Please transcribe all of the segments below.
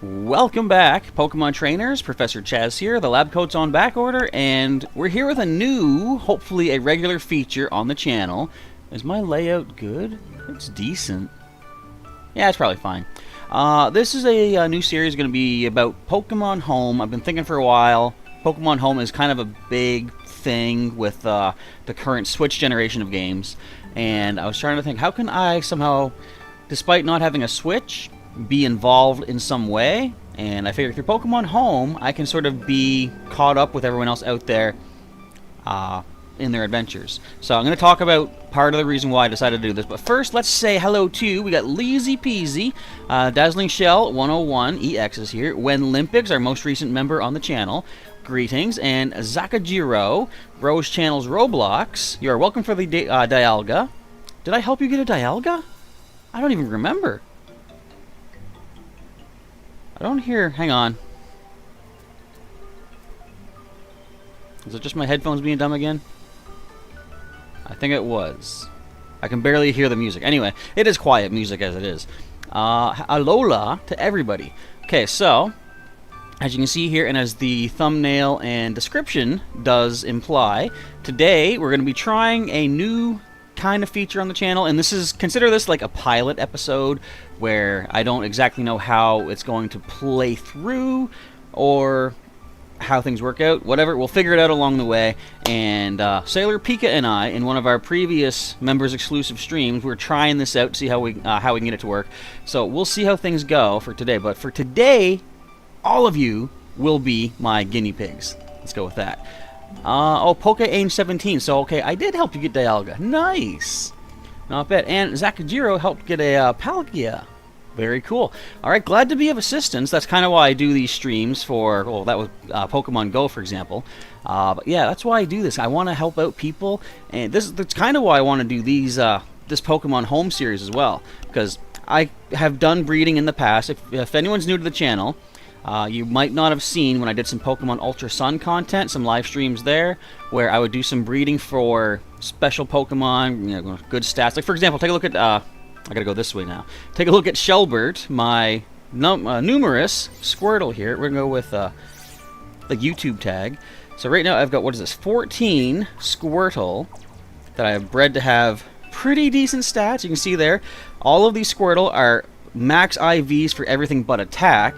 Welcome back, Pokemon Trainers. Professor Chaz here. The lab coat's on back order, and we're here with a new, hopefully a regular feature on the channel. Is my layout good? It's decent. Yeah, it's probably fine. This is a new series going to be about Pokemon Home. I've been thinking for a while. Pokemon Home is kind of a big thing with the current Switch generation of games, and I was trying to think, how can I somehow, despite not having a Switch, be involved in some way? And I figured through Pokemon Home I can sort of be caught up with everyone else out there in their adventures. So I'm going to talk about part of the reason why I decided to do this, but first let's say hello to, we got Leezy Peasy, Dazzling Shell 101 EX is here, When Olympics, our most recent member on the channel, greetings, and Zakajiro, Rose Channel's Roblox, you are welcome for the Dialga. Did I help you get a Dialga? I don't even remember. I don't hear... hang on. Is it just my headphones being dumb again? I think it was. I can barely hear the music. Anyway, it is quiet music as it is. Alola to everybody. Okay, so, as you can see here, and as the thumbnail and description does imply, today we're going to be trying a new kind of feature on the channel, and consider this like a pilot episode where I don't exactly know how it's going to play through or how things work out. Whatever, we'll figure it out along the way. And Sailor Pika and I, in one of our previous members exclusive streams, we're trying this out to see how we can get it to work. So we'll see how things go for today. But for today, all of you will be my guinea pigs. Let's go with that. Oh, Poke-Aim17. So, okay, I did help you get Dialga. Nice. Not bad. And Zakajiro helped get a Palkia. Very cool. Alright, glad to be of assistance. That's kind of why I do these streams for, well, that was Pokemon Go, for example. But yeah, that's why I do this. I want to help out people. And that's kind of why I want to do these, this Pokemon Home series as well. Because I have done breeding in the past. If anyone's new to the channel, you might not have seen when I did some Pokemon Ultra Sun content, some live streams there, where I would do some breeding for special Pokemon, you know, good stats. Like, for example, take a look at, I gotta go this way now. Take a look at Shelbert, my numerous Squirtle here. We're gonna go with the YouTube tag. So right now I've got, what is this, 14 Squirtle that I have bred to have pretty decent stats. You can see there, all of these Squirtle are max IVs for everything but attack.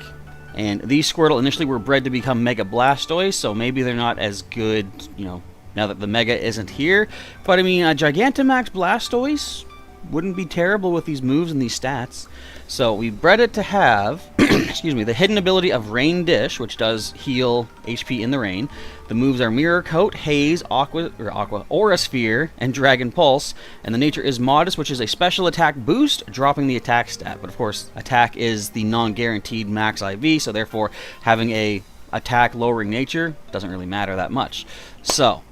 And these Squirtle initially were bred to become Mega Blastoise, so maybe they're not as good, you know, now that the Mega isn't here. But I mean, a Gigantamax Blastoise wouldn't be terrible with these moves and these stats. So we bred it to have, excuse me, the hidden ability of Rain Dish, which does heal HP in the rain. The moves are Mirror Coat, Haze, Aura Sphere, and Dragon Pulse. And the nature is Modest, which is a special attack boost, dropping the attack stat. But of course, attack is the non-guaranteed max IV, so therefore having a attack lowering nature doesn't really matter that much. So,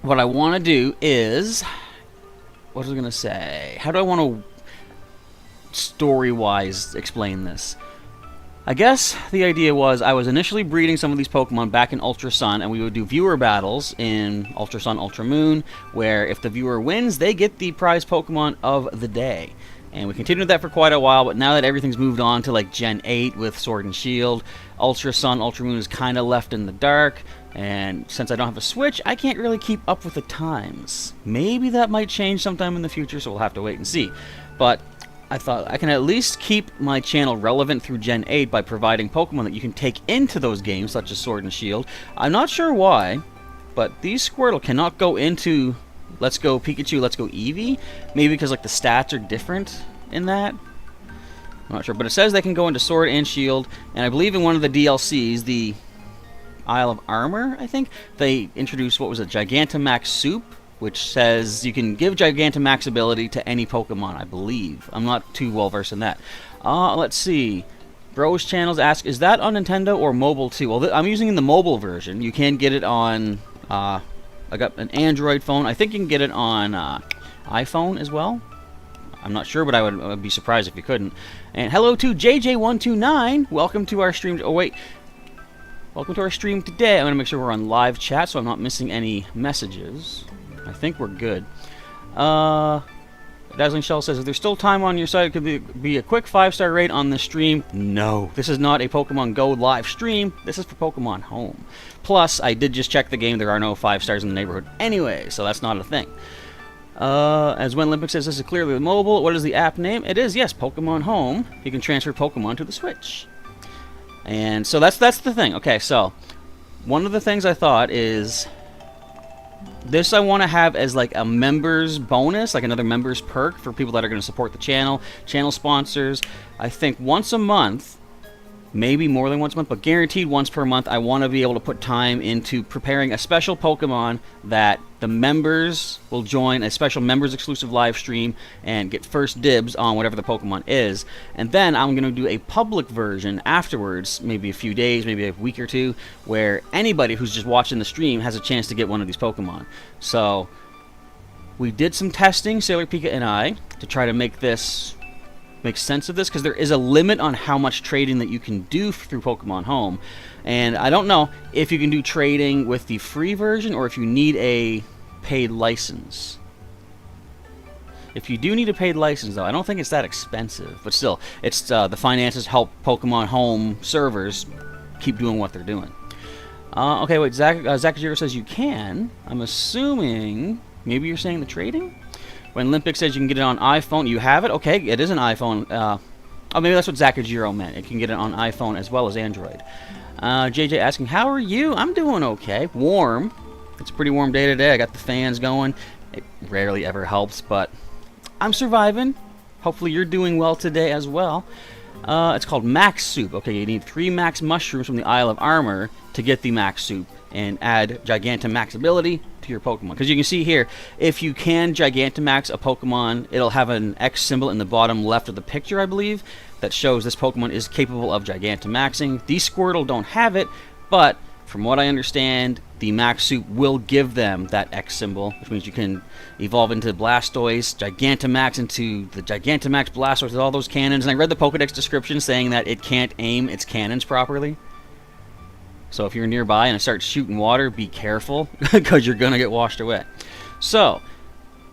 what I want to do is... what was I going to say? How do I want to story-wise explain this? I guess the idea was I was initially breeding some of these Pokemon back in Ultra Sun, and we would do viewer battles in Ultra Sun, Ultra Moon, where if the viewer wins, they get the prize Pokemon of the day. And we continued that for quite a while, but now that everything's moved on to like Gen 8 with Sword and Shield, Ultra Sun, Ultra Moon is kind of left in the dark. And since I don't have a Switch, I can't really keep up with the times. Maybe that might change sometime in the future, so we'll have to wait and see. But I thought I can at least keep my channel relevant through Gen 8 by providing Pokemon that you can take into those games, such as Sword and Shield. I'm not sure why, but these Squirtle cannot go into Let's Go Pikachu, Let's Go Eevee. Maybe because like the stats are different in that. I'm not sure, but it says they can go into Sword and Shield, and I believe in one of the DLCs, the Isle of Armor, I think, they introduced, what was it, Gigantamax Soup, which says you can give Gigantamax ability to any Pokemon, I believe. I'm not too well versed in that. Let's see. Bros Channels ask, is that on Nintendo or mobile too? Well, I'm using the mobile version. You can get it on, I got an Android phone. I think you can get it on iPhone as well. I'm not sure, but I would be surprised if you couldn't. And hello to JJ129. Welcome to our stream. Oh, wait. Welcome to our stream today. I'm going to make sure we're on live chat so I'm not missing any messages. I think we're good. Dazzling Shell says, if there's still time on your site, it could be a quick 5-star rate on the stream. No, this is not a Pokemon Go live stream. This is for Pokemon Home. Plus, I did just check the game. There are no 5 stars in the neighborhood anyway, so that's not a thing. As When Olympic says, this is clearly mobile. What is the app name? It is, yes, Pokemon Home. You can transfer Pokemon to the Switch. And so that's the thing. Okay, so one of the things I thought is this I want to have as like a members bonus, like another members perk for people that are going to support the channel sponsors. I think once a month, maybe more than once a month, but guaranteed once per month, I want to be able to put time into preparing a special Pokemon that the members will join a special members exclusive live stream and get first dibs on whatever the Pokemon is. And then I'm going to do a public version afterwards, maybe a few days, maybe a week or two, where anybody who's just watching the stream has a chance to get one of these Pokemon. So we did some testing, Sailor Pika and I, to try to make sense of this, because there is a limit on how much trading that you can do through Pokemon Home. And I don't know if you can do trading with the free version or if you need a paid license. If you do need a paid license, though, I don't think it's that expensive. But still, it's the finances help Pokemon Home servers keep doing what they're doing. Okay, wait, Zakajiro says you can. I'm assuming maybe you're saying the trading? When Olympic says you can get it on iPhone, you have it? Okay, it is an iPhone. Oh, maybe that's what Zakajiro meant. It can get it on iPhone as well as Android. JJ asking, how are you? I'm doing okay. Warm. It's a pretty warm day today. I got the fans going. It rarely ever helps, but I'm surviving. Hopefully you're doing well today as well. It's called Max Soup. Okay, you need 3 Max Mushrooms from the Isle of Armor to get the Max Soup and add Gigantamax ability to your Pokemon. Because you can see here, if you can Gigantamax a Pokemon, it'll have an X symbol in the bottom left of the picture, I believe, that shows this Pokemon is capable of Gigantamaxing. These Squirtle don't have it, but from what I understand, the Max Soup will give them that X symbol, which means you can evolve into Blastoise, Gigantamax into the Gigantamax Blastoise with all those cannons. And I read the Pokedex description saying that it can't aim its cannons properly. So if you're nearby and it starts shooting water, be careful, because you're going to get washed away. So,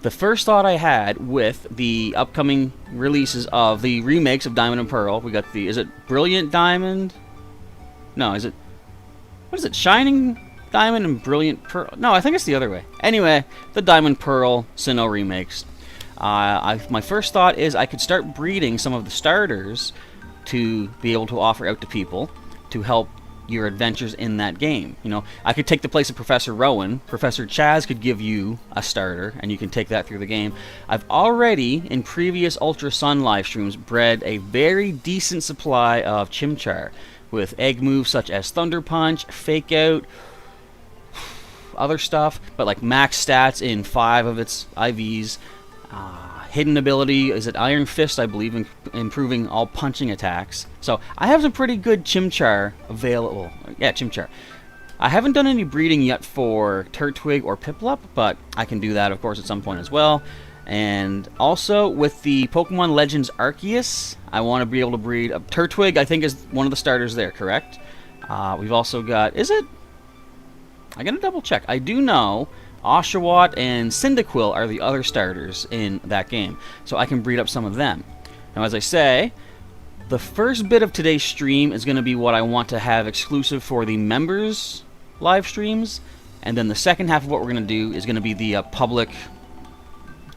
the first thought I had with the upcoming releases of the remakes of Diamond and Pearl, we got the, is it Brilliant Diamond? No, is it, what is it, Shining Diamond and Brilliant Pearl? No, I think it's the other way. Anyway, the Diamond Pearl Sinnoh remakes. My first thought is I could start breeding some of the starters to be able to offer out to people to help your adventures in that game. You know, I could take the place of Professor Rowan. Professor Chaz could give you a starter, and you can take that through the game. I've already, in previous Ultra Sun live streams, bred a very decent supply of Chimchar, with egg moves such as Thunder Punch, Fake Out, other stuff, but like max stats in 5 of its IVs. Hidden ability is it Iron Fist, I believe, improving all punching attacks. So I have some pretty good Chimchar available. Yeah, Chimchar. I haven't done any breeding yet for Turtwig or Piplup, but I can do that, of course, at some point as well. And also with the Pokemon Legends Arceus, I want to be able to breed a Turtwig. I think is one of the starters there, correct? We've also got, is it? I gotta double check. I do know Oshawott and Cyndaquil are the other starters in that game, so I can breed up some of them. Now, as I say, the first bit of today's stream is going to be what I want to have exclusive for the members live streams, and then the second half of what we're going to do is going to be the public,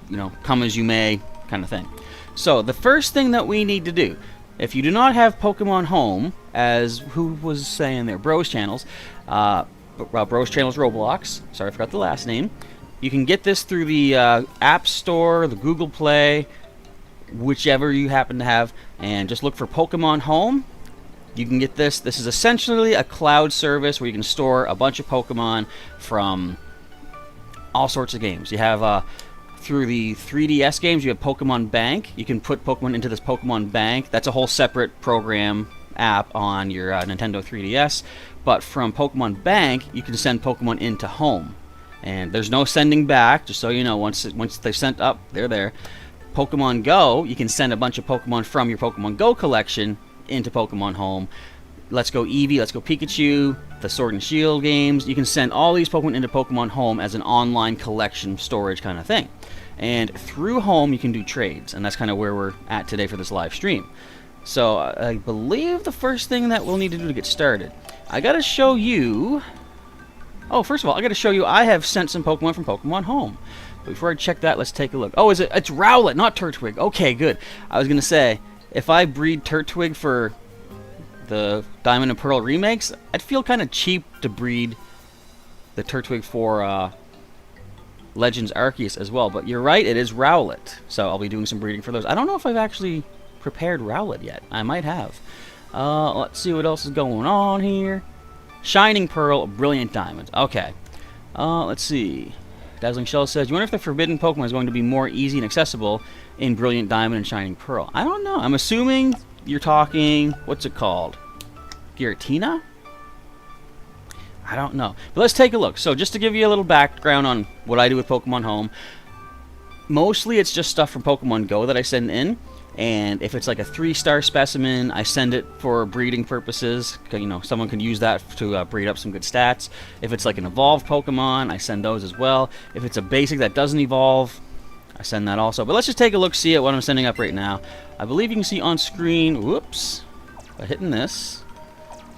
you know, come as you may kind of thing. So, the first thing that we need to do, if you do not have Pokemon Home, as who was saying there, Bros Channels, Bros Channels Roblox, sorry I forgot the last name, you can get this through the App Store, the Google Play, whichever you happen to have, and just look for Pokemon Home. You can get this. This is essentially a cloud service where you can store a bunch of Pokemon from all sorts of games. You have, through the 3DS games, you have Pokemon Bank. You can put Pokemon into this Pokemon Bank. That's a whole separate program app on your Nintendo 3DS. But from Pokemon Bank, you can send Pokemon into Home. And there's no sending back, just so you know, once they've sent up, they're there. Pokemon Go, you can send a bunch of Pokemon from your Pokemon Go collection into Pokemon Home. Let's Go Eevee, Let's Go Pikachu, the Sword and Shield games. You can send all these Pokemon into Pokemon Home as an online collection storage kind of thing. And through Home, you can do trades, and that's kind of where we're at today for this live stream. So I believe the first thing that we'll need to do to get started, I got to show you... Oh, first of all, I got to show you I have sent some Pokemon from Pokemon Home. But before I check that, let's take a look. Oh, it's Rowlet, not Turtwig. Okay, good. I was going to say, if I breed Turtwig for the Diamond and Pearl remakes, I'd feel kind of cheap to breed the Turtwig for Legends Arceus as well. But you're right, it is Rowlet. So I'll be doing some breeding for those. I don't know if I've actually prepared Rowlet yet. I might have. Let's see what else is going on here. Shining Pearl, Brilliant Diamond. Okay. Let's see. Dazzling Shell says, you wonder if the forbidden Pokemon is going to be more easy and accessible in Brilliant Diamond and Shining Pearl. I don't know. I'm assuming you're talking, what's it called? Giratina? I don't know. But let's take a look. So just to give you a little background on what I do with Pokemon Home, mostly it's just stuff from Pokemon Go that I send in. And if it's like a 3-star specimen, I send it for breeding purposes. You know, someone can use that to breed up some good stats. If it's like an evolved Pokemon, I send those as well. If it's a basic that doesn't evolve, I send that also. But let's just take a look, see at what I'm sending up right now. I believe you can see on screen, whoops, by hitting this.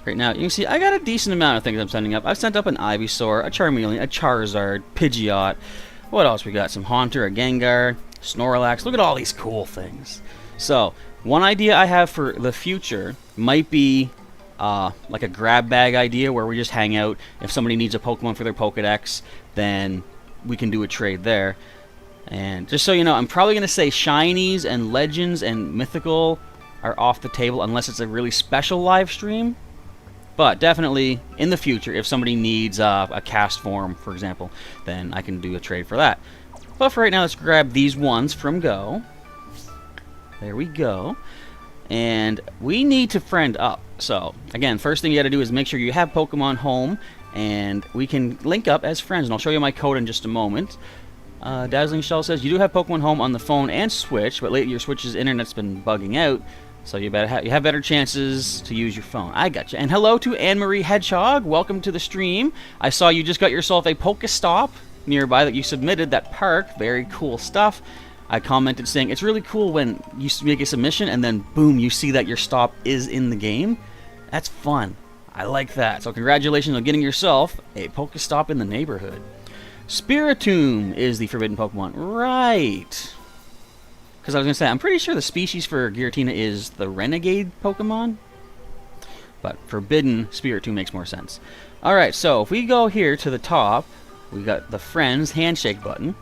Right now, you can see I got a decent amount of things I'm sending up. I've sent up an Ivysaur, a Charmeleon, a Charizard, Pidgeot. What else we got? Some Haunter, a Gengar, Snorlax. Look at all these cool things. So, one idea I have for the future might be like a grab bag idea where we just hang out. If somebody needs a Pokemon for their Pokedex, then we can do a trade there. And just so you know, I'm probably going to say Shinies and Legends and Mythical are off the table unless it's a really special live stream. But definitely, in the future, if somebody needs a cast form, for example, then I can do a trade for that. But for right now, let's grab these ones from Go. There we go. And we need to friend up. So, again, first thing you got to do is make sure you have Pokemon Home, and we can link up as friends. And I'll show you my code in just a moment. Dazzling Shell says, you do have Pokemon Home on the phone and Switch, but lately your Switch's internet's been bugging out, so you have better chances to use your phone. I gotcha. And hello to Anne-Marie Hedgehog. Welcome to the stream. I saw you just got yourself a Pokestop nearby that you submitted, that park. Very cool stuff. I commented saying, it's really cool when you make a submission and then, boom, you see that your stop is in the game. That's fun. I like that. So congratulations on getting yourself a Pokestop in the neighborhood. Spiritomb is the forbidden Pokemon. Right. Because I was going to say, I'm pretty sure the species for Giratina is the Renegade Pokemon. But forbidden Spiritomb makes more sense. Alright, so if we go here to the top, we got the Friends handshake button.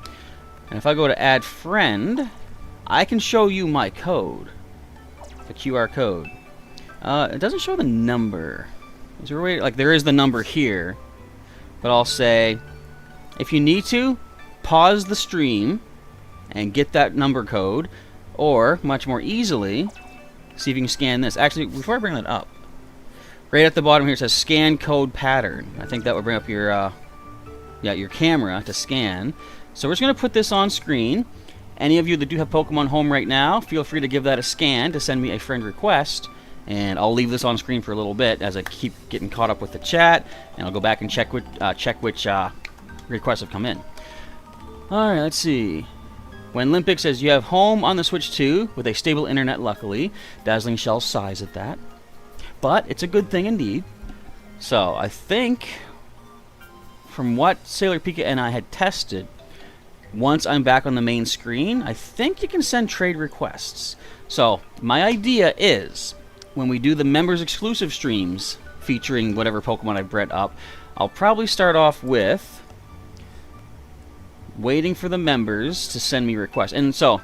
And if I go to add friend, I can show you my code. The QR code. It doesn't show the number. Is there a way, like there is the number here. But I'll say, if you need to, pause the stream and get that number code. Or, much more easily, see if you can scan this. Actually, before I bring that up, right at the bottom here it says scan code pattern. I think that would bring up your camera to scan. So we're just going to put this on screen. Any of you that do have Pokemon Home right now, feel free to give that a scan to send me a friend request. And I'll leave this on screen for a little bit as I keep getting caught up with the chat. And I'll go back and check which requests have come in. Alright, let's see. When Olympic says, you have Home on the Switch 2 with a stable internet, luckily. Dazzling Shell sighs at that. But it's a good thing indeed. So I think, from what Sailor Pika and I had tested, once I'm back on the main screen, I think you can send trade requests. So, my idea is, when we do the members exclusive streams featuring whatever Pokemon I've bred up, I'll probably start off with waiting for the members to send me requests. And so,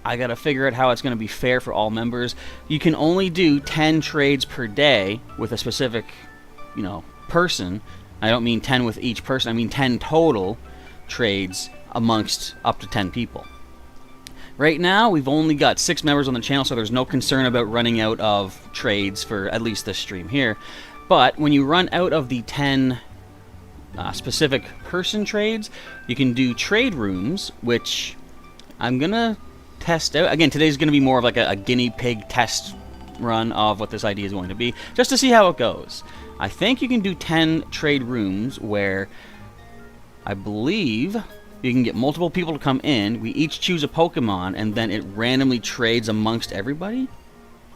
I gotta figure out how it's gonna be fair for all members. You can only do 10 trades per day with a specific, person. I don't mean 10 with each person, I mean 10 total trades amongst up to 10 people. Right now, we've only got 6 members on the channel, so there's no concern about running out of trades for at least this stream here. But when you run out of the 10 specific person trades, you can do trade rooms, which I'm gonna test out. Again, today's gonna be more of like a guinea pig test run of what this idea is going to be, just to see how it goes. I think you can do 10 trade rooms where I believe You can get multiple people to come in. We each choose a Pokemon, and then it randomly trades amongst everybody.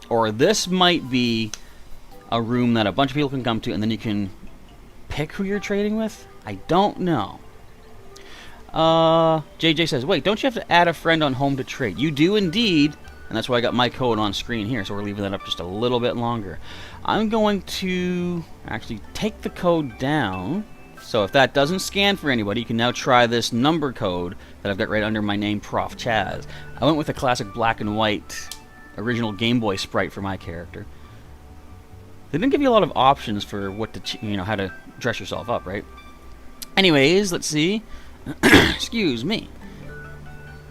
Or this might be a room that a bunch of people can come to, and then you can pick who you're trading with. I don't know. JJ says, wait, don't you have to add a friend on home to trade? You do indeed, and that's why I got my code on screen here, so we're leaving that up just a little bit longer. I'm going to actually take the code down. So if that doesn't scan for anybody, you can now try this number code that I've got right under my name, Prof. Chaz. I went with a classic black and white original Game Boy sprite for my character. They didn't give you a lot of options for what to, how to dress yourself up, right? Anyways, let's see. Excuse me.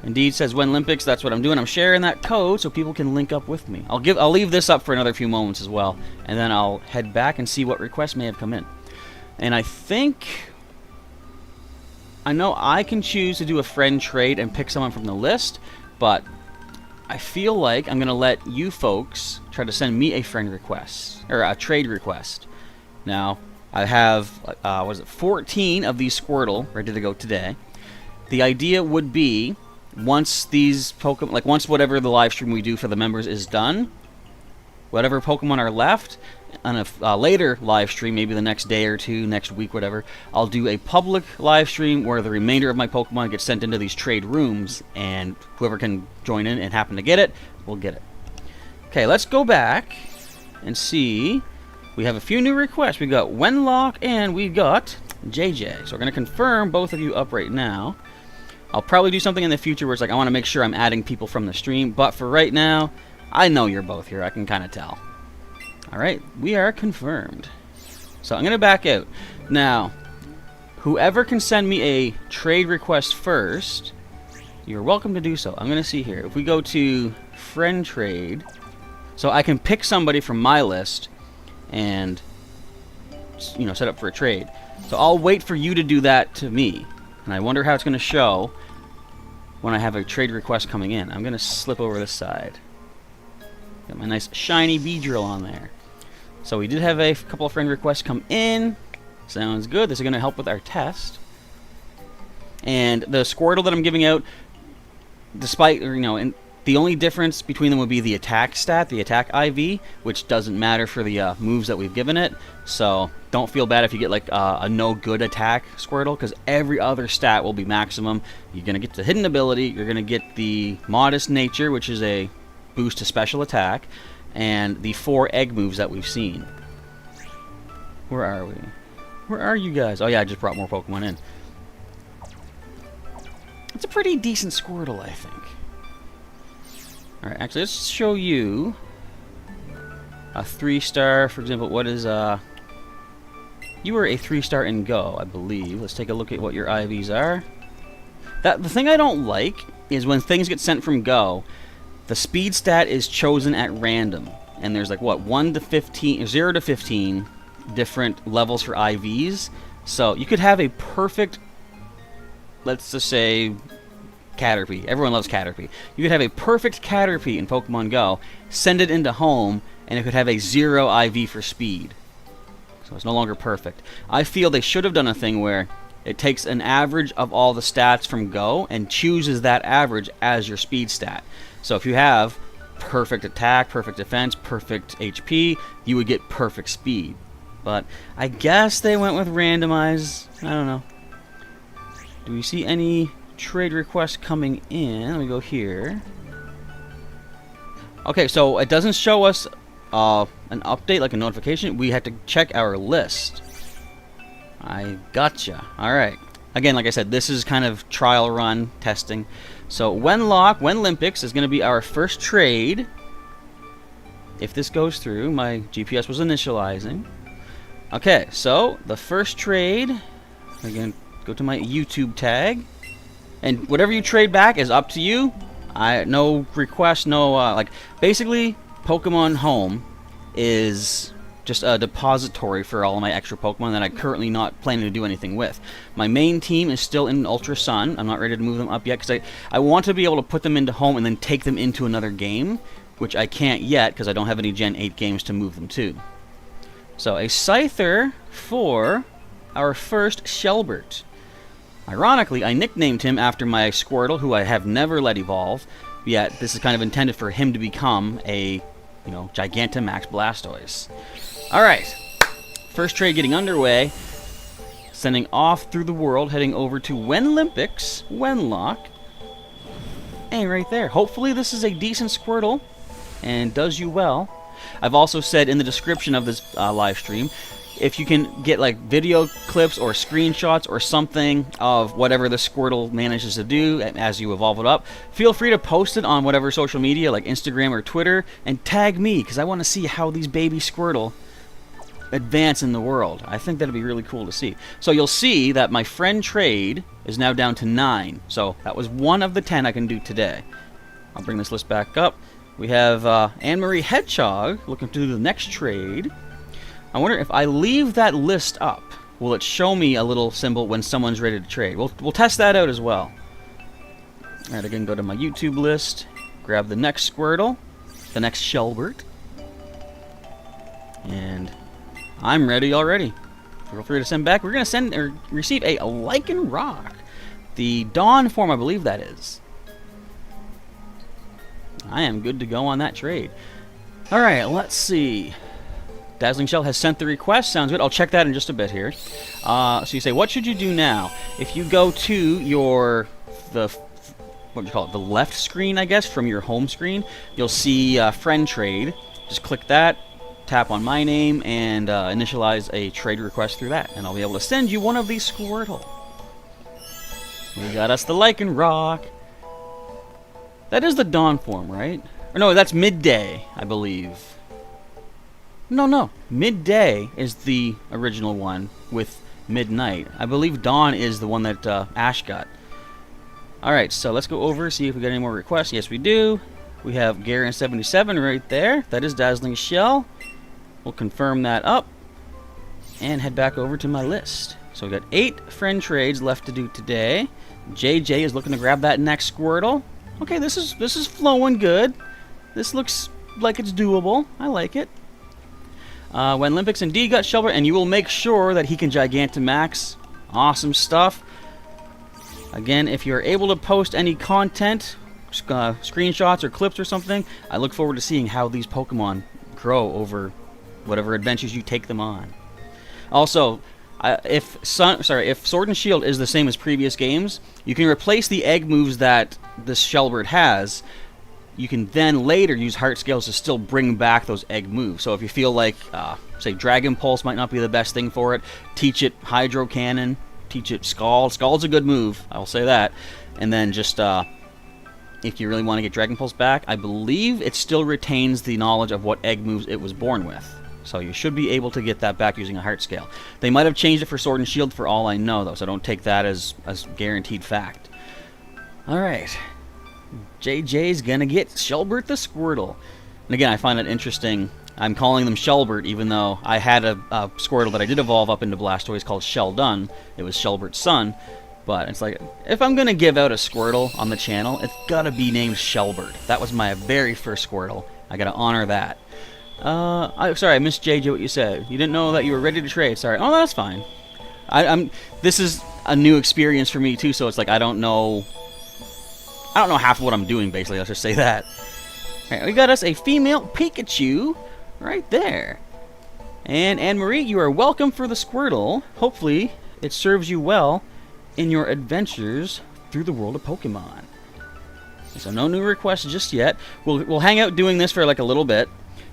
Indeed says when Olympics, that's what I'm doing. I'm sharing that code so people can link up with me. I'll leave this up for another few moments as well, and then I'll head back and see what requests may have come in. And I know I can choose to do a friend trade and pick someone from the list, but I feel like I'm going to let you folks try to send me a friend request, or a trade request. Now, I have, 14 of these Squirtle ready to go today. The idea would be, once these Pokemon, once whatever the live stream we do for the members is done, whatever Pokemon are left, on a later live stream, maybe the next day or two, next week, whatever, I'll do a public live stream where the remainder of my Pokemon gets sent into these trade rooms, and whoever can join in and happen to get it, will get it. Okay, let's go back and see. We have a few new requests. We got Wenlock and we got JJ. So we're going to confirm both of you up right now. I'll probably do something in the future where it's like I want to make sure I'm adding people from the stream, but for right now, I know you're both here. I can kind of tell. Alright, we are confirmed. So I'm going to back out. Now, whoever can send me a trade request first, you're welcome to do so. I'm going to see here. If we go to friend trade, so I can pick somebody from my list and, set up for a trade. So I'll wait for you to do that to me. And I wonder how it's going to show when I have a trade request coming in. I'm going to slip over this side. Got my nice shiny Beedrill on there. So we did have a couple of friend requests come in. Sounds good. This is going to help with our test. And the Squirtle that I'm giving out, despite, the only difference between them would be the attack stat, the attack IV, which doesn't matter for the moves that we've given it. So don't feel bad if you get a no good attack Squirtle, because every other stat will be maximum. You're going to get the hidden ability, you're going to get the modest nature, which is a boost to special attack, and the 4 egg moves that we've seen. Where are we? Where are you guys? Oh yeah, I just brought more Pokemon in. It's a pretty decent Squirtle, I think. Alright, actually, let's show you a 3-star. For example, what is, you were a 3-star in Go, I believe. Let's take a look at what your IVs are. The thing I don't like is when things get sent from Go, the speed stat is chosen at random. And there's 1 to 15, 0 to 15 different levels for IVs. So you could have a perfect, let's just say, Caterpie. Everyone loves Caterpie. You could have a perfect Caterpie in Pokemon Go, send it into home, and it could have a 0 IV for speed. So it's no longer perfect. I feel they should have done a thing where it takes an average of all the stats from Go and chooses that average as your speed stat. So if you have perfect attack, perfect defense, perfect HP, you would get perfect speed. But I guess they went with randomize. I don't know. Do we see any trade requests coming in? Let me go here. Okay, so it doesn't show us an update, like a notification. We have to check our list. I gotcha. Alright. Again, like I said, this is kind of trial run testing. So Wenlympics is going to be our first trade. If this goes through, my GPS was initializing. Okay, so the first trade, again, go to my YouTube tag. And whatever you trade back is up to you. No request, no, basically, Pokemon Home is just a depository for all of my extra Pokemon that I'm currently not planning to do anything with. My main team is still in Ultra Sun. I'm not ready to move them up yet because I want to be able to put them into Home and then take them into another game, which I can't yet because I don't have any Gen 8 games to move them to. So a Scyther for our first Shelbert. Ironically, I nicknamed him after my Squirtle, who I have never let evolve, yet this is kind of intended for him to become a, Gigantamax Blastoise. Alright, first trade getting underway, sending off through the world, heading over to Wenlympics, Wenlock, and right there. Hopefully this is a decent Squirtle, and does you well. I've also said in the description of this live stream, if you can get like video clips or screenshots or something of whatever the Squirtle manages to do as you evolve it up, feel free to post it on whatever social media like Instagram or Twitter and tag me, because I want to see how these baby Squirtle advance in the world. I think that'd be really cool to see. So you'll see that my friend trade is now down to 9. So that was one of the 10 I can do today. I'll bring this list back up. We have Anne-Marie Hedgehog looking to do the next trade. I wonder if I leave that list up, will it show me a little symbol when someone's ready to trade? We'll test that out as well. Alright, again, go to my YouTube list, grab the next Squirtle, the next Shelbert, and I'm ready already. Feel free to send back. We're going to send or receive a Lichen Rock, the Dawn form, I believe that is. I am good to go on that trade. Alright, let's see. Dazzling Shell has sent the request. Sounds good. I'll check that in just a bit here. So you say, what should you do now? If you go to what do you call it? The left screen, I guess, from your home screen, you'll see Friend Trade. Just click that, tap on my name, and initialize a trade request through that. And I'll be able to send you one of these Squirtle. We got us the Lichen Rock. That is the Dawn form, right? Or no, that's Midday, I believe. No. Midday is the original one with Midnight. I believe Dawn is the one that Ash got. Alright, so let's go over, see if we got any more requests. Yes, we do. We have Garen77 right there. That is Dazzling Shell. We'll confirm that up and head back over to my list. So we got 8 friend trades left to do today. JJ is looking to grab that next Squirtle. Okay, this is flowing good. This looks like it's doable. I like it. When Olympics indeed got Shelbert, and you will make sure that he can Gigantamax. Awesome stuff. Again, if you're able to post any content, screenshots or clips or something, I look forward to seeing how these Pokemon grow over whatever adventures you take them on. Also, if Sword and Shield is the same as previous games, you can replace the egg moves that this Shelbert has. You can then later use Heart Scales to still bring back those egg moves. So if you feel like, say, Dragon Pulse might not be the best thing for it, teach it Hydro Cannon, teach it Scald. Scald's a good move, I'll say that. And then just, if you really want to get Dragon Pulse back, I believe it still retains the knowledge of what egg moves it was born with. So you should be able to get that back using a Heart Scale. They might have changed it for Sword and Shield for all I know, though, so don't take that as guaranteed fact. Alright. JJ's gonna get Shelbert the Squirtle. And again, I find it interesting. I'm calling them Shelbert, even though I had a Squirtle that I did evolve up into Blastoise called Sheldon. It was Shelbert's son. But it's like, if I'm gonna give out a Squirtle on the channel, it's gotta be named Shelbert. That was my very first Squirtle. I gotta honor that. Sorry, I missed JJ what you said. You didn't know that you were ready to trade. Sorry. Oh, that's fine. This is a new experience for me too, so it's like I don't know half of what I'm doing, basically. Let's just say that. Alright, we got us a female Pikachu right there. And Anne-Marie, you are welcome for the Squirtle. Hopefully, it serves you well in your adventures through the world of Pokemon. So no new requests just yet. We'll hang out doing this for like a little bit.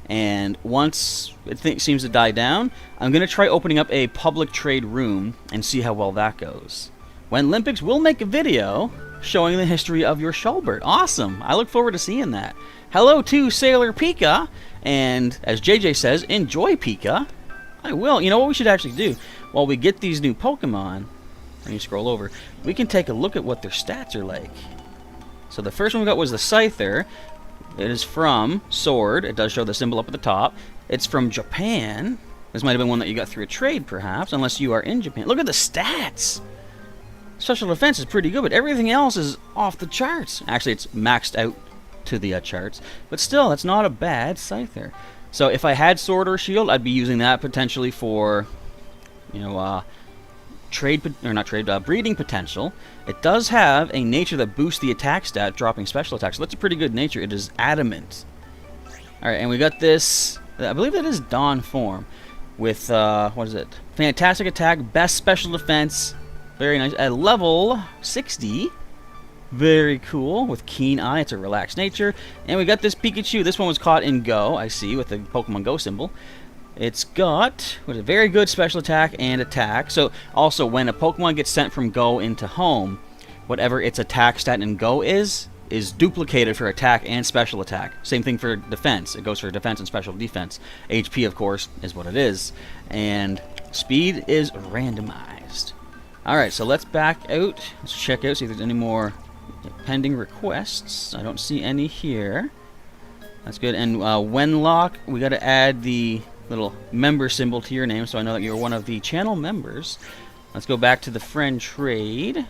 And once it seems to die down, I'm going to try opening up a public trade room and see how well that goes. When Olympics will make a video showing the history of your Shelbert. Awesome. I look forward to seeing that. Hello to Sailor Pika. And as JJ says, enjoy Pika. I will. You know what we should actually do? While we get these new Pokemon, let me scroll over, we can take a look at what their stats are like. So the first one we got was the Scyther. It is from Sword. It does show the symbol up at the top. It's from Japan. This might have been one that you got through a trade, perhaps, unless you are in Japan. Look at the stats! Special defense is pretty good, but everything else is off the charts. Actually, it's maxed out to the charts. But still, that's not a bad Scyther. So if I had Sword or Shield, I'd be using that potentially for, breeding potential. It does have a nature that boosts the attack stat, dropping special attacks. So that's a pretty good nature. It is adamant. Alright, and we got this, I believe that is Dawn form, with, what is it? Fantastic attack, best special defense, very nice, at level 60. Very cool, with keen eye, it's a relaxed nature. And we got this Pikachu. This one was caught in Go, I see, with the Pokemon Go symbol. It's got a very good special attack and attack. So also when a Pokemon gets sent from Go into Home, whatever its attack stat in Go is duplicated for attack and special attack. Same thing for defense. It goes for defense and special defense. HP, of course, is what it is. And speed is randomized. Alright, so let's back out. Let's check out, see if there's any more pending requests. I don't see any here. That's good. And Wenlock, we got to add the little member symbol to your name so I know that you're one of the channel members. Let's go back to the friend trade.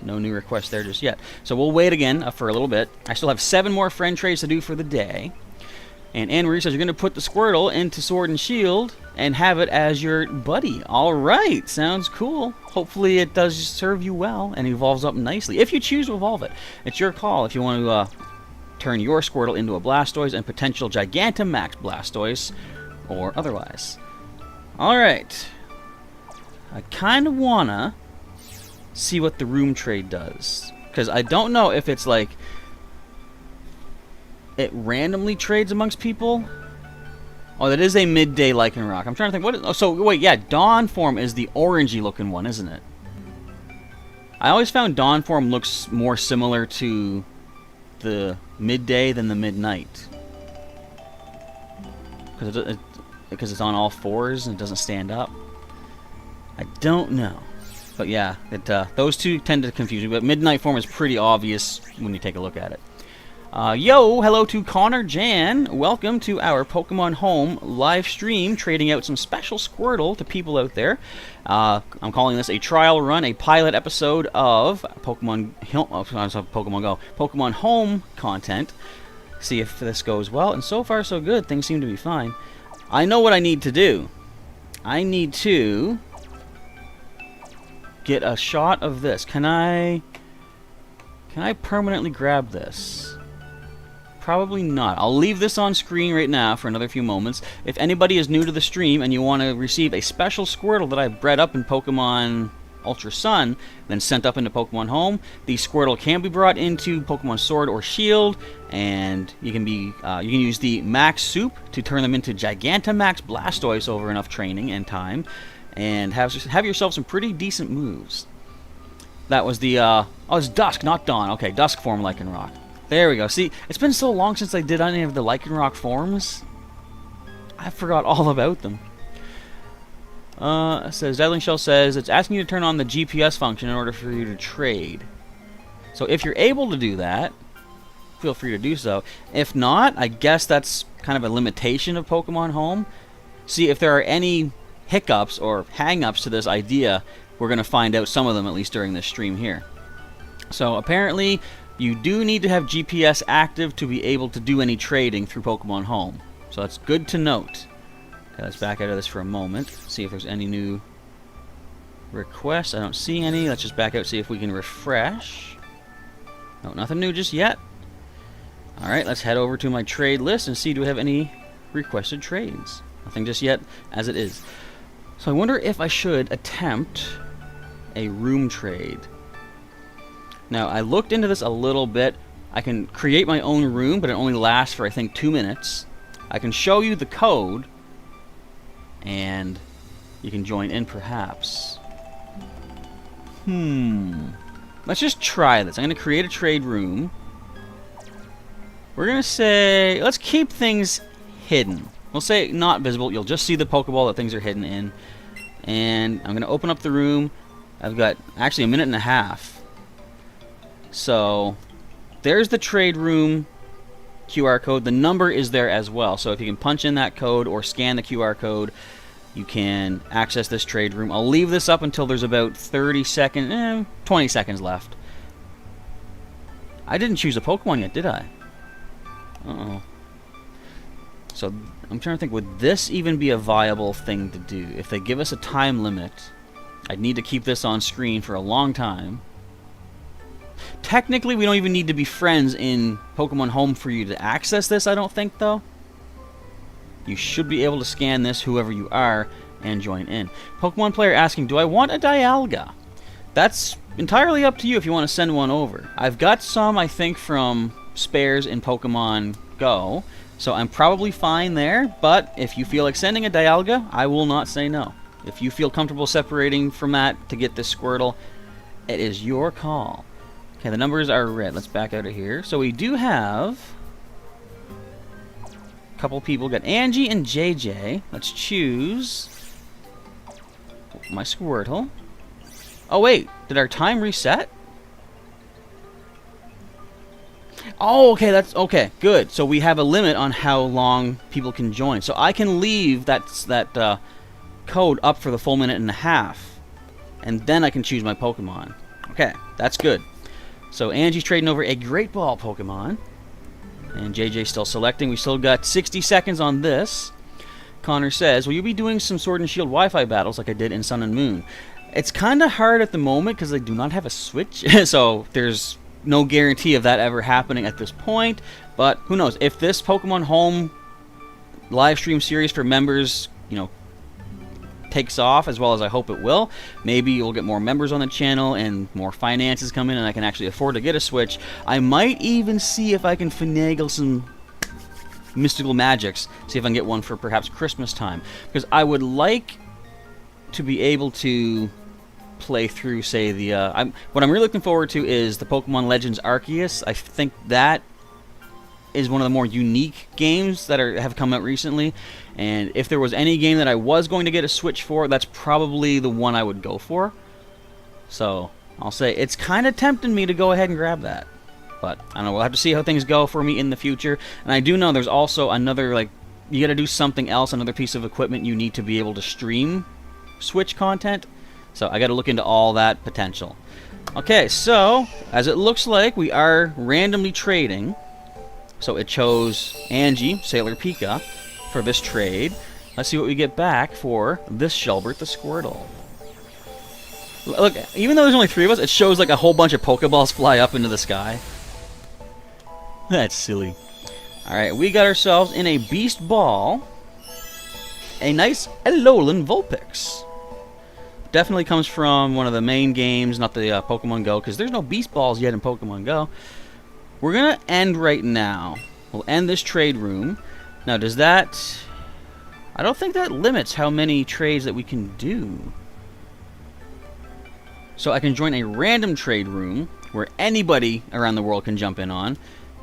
No new requests there just yet. So we'll wait again for a little bit. I still have 7 more friend trades to do for the day. And Anne-Marie says you're going to put the Squirtle into Sword and Shield and have it as your buddy. Alright, sounds cool. Hopefully it does serve you well and evolves up nicely. If you choose to evolve it, it's your call if you want to turn your Squirtle into a Blastoise and potential Gigantamax Blastoise or otherwise. Alright. I kind of want to see what the room trade does. Because I don't know if it's like it randomly trades amongst people. Oh, that is a midday Lycanroc. I'm trying to think what. Oh, so wait, yeah, Dawn form is the orangey looking one, isn't it? I always found Dawn form looks more similar to the midday than the midnight. Because it's on all fours and it doesn't stand up. I don't know. But yeah, those two tend to confuse me. But midnight form is pretty obvious when you take a look at it. Yo, hello to Connor Jan. Welcome to our Pokemon Home live stream, trading out some special Squirtle to people out there. I'm calling this a trial run, a pilot episode of Pokemon Go, Pokemon Home content. See if this goes well, and so far so good. Things seem to be fine. I know what I need to do. I need to get a shot of this. Can I permanently grab this? Probably not. I'll leave this on screen right now for another few moments. If anybody is new to the stream and you want to receive a special Squirtle that I've bred up in Pokemon Ultra Sun, then sent up into Pokemon Home, the Squirtle can be brought into Pokemon Sword or Shield, and you can use the Max Soup to turn them into Gigantamax Blastoise over enough training and time, and have yourself some pretty decent moves. That was the oh, it's Dusk, not Dawn. Okay, Dusk form Lycanroc. There we go. See, it's been so long since I did any of the Lycanroc forms. I forgot all about them. Says Deadling Shell says it's asking you to turn on the GPS function in order for you to trade. So if you're able to do that, feel free to do so. If not, I guess that's kind of a limitation of Pokemon Home. See, if there are any hiccups or hang-ups to this idea, we're going to find out some of them at least during this stream here. So apparently you do need to have GPS active to be able to do any trading through Pokemon Home. So that's good to note. Okay, let's back out of this for a moment. See if there's any new requests. I don't see any. Let's just back out, see if we can refresh. No, nothing new just yet. Alright, let's head over to my trade list and see do we have any requested trades. Nothing just yet as it is. So I wonder if I should attempt a room trade. Now, I looked into this a little bit. I can create my own room, but it only lasts for, I think, 2 minutes. I can show you the code, and you can join in, perhaps. Let's just try this. I'm going to create a trade room. We're going to say, let's keep things hidden. We'll say not visible. You'll just see the Pokeball that things are hidden in. And I'm going to open up the room. I've got, actually, a minute and a half. So, there's the trade room QR code. The number is there as well. So if you can punch in that code or scan the QR code, you can access this trade room. I'll leave this up until there's about 20 seconds left. I didn't choose a Pokemon yet, did I? Uh-oh. So, I'm trying to think, would this even be a viable thing to do? If they give us a time limit I'd need to keep this on screen for a long time. Technically, we don't even need to be friends in Pokemon Home for you to access this, I don't think, though. You should be able to scan this, whoever you are, and join in. Pokemon player asking, do I want a Dialga? That's entirely up to you if you want to send one over. I've got some, I think, from spares in Pokemon Go, so I'm probably fine there, but if you feel like sending a Dialga, I will not say no. If you feel comfortable separating from that to get this Squirtle, it is your call. Okay, the numbers are red. Let's back out of here. So we do have a couple people. Got Angie and JJ. Let's choose my Squirtle. Oh, wait. Did our time reset? Oh, okay. That's okay. Good. So we have a limit on how long people can join. So I can leave that code up for the full minute and a half, and then I can choose my Pokemon. Okay, that's good. So Angie's trading over a Great Ball Pokemon, and JJ's still selecting. We still got 60 seconds on this. Connor says, will you be doing some Sword and Shield Wi-Fi battles like I did in Sun and Moon? It's kind of hard at the moment because I do not have a Switch, so there's no guarantee of that ever happening at this point, but who knows. If this Pokemon Home live stream series for members, you know, takes off as well as I hope it will, maybe we'll get more members on the channel and more finances come in and I can actually afford to get a Switch. I might even see if I can finagle some mystical magics, see if I can get one for perhaps Christmas time, because I would like to be able to play through, say, the what I'm really looking forward to is the Pokemon Legends Arceus. I think that is one of the more unique games that have come out recently, and if there was any game that I was going to get a Switch for, that's probably the one I would go for. So I'll say it's kind of tempting me to go ahead and grab that, but I don't know, we'll have to see how things go for me in the future. And I do know there's also another, like, you got to do something else, another piece of equipment you need to be able to stream Switch content, so I got to look into all that potential. Okay, so as it looks like we are randomly trading. So it chose Angie, Sailor Pika, for this trade. Let's see what we get back for this Shelbert the Squirtle. Look, even though there's only 3 of us, it shows like a whole bunch of Pokeballs fly up into the sky. That's silly. Alright, we got ourselves in a Beast Ball a nice Alolan Vulpix. Definitely comes from one of the main games, not the Pokemon Go, because there's no Beast Balls yet in Pokemon Go. We're going to end right now. We'll end this trade room. Now, does that... I don't think that limits how many trades that we can do. So I can join a random trade room where anybody around the world can jump in on.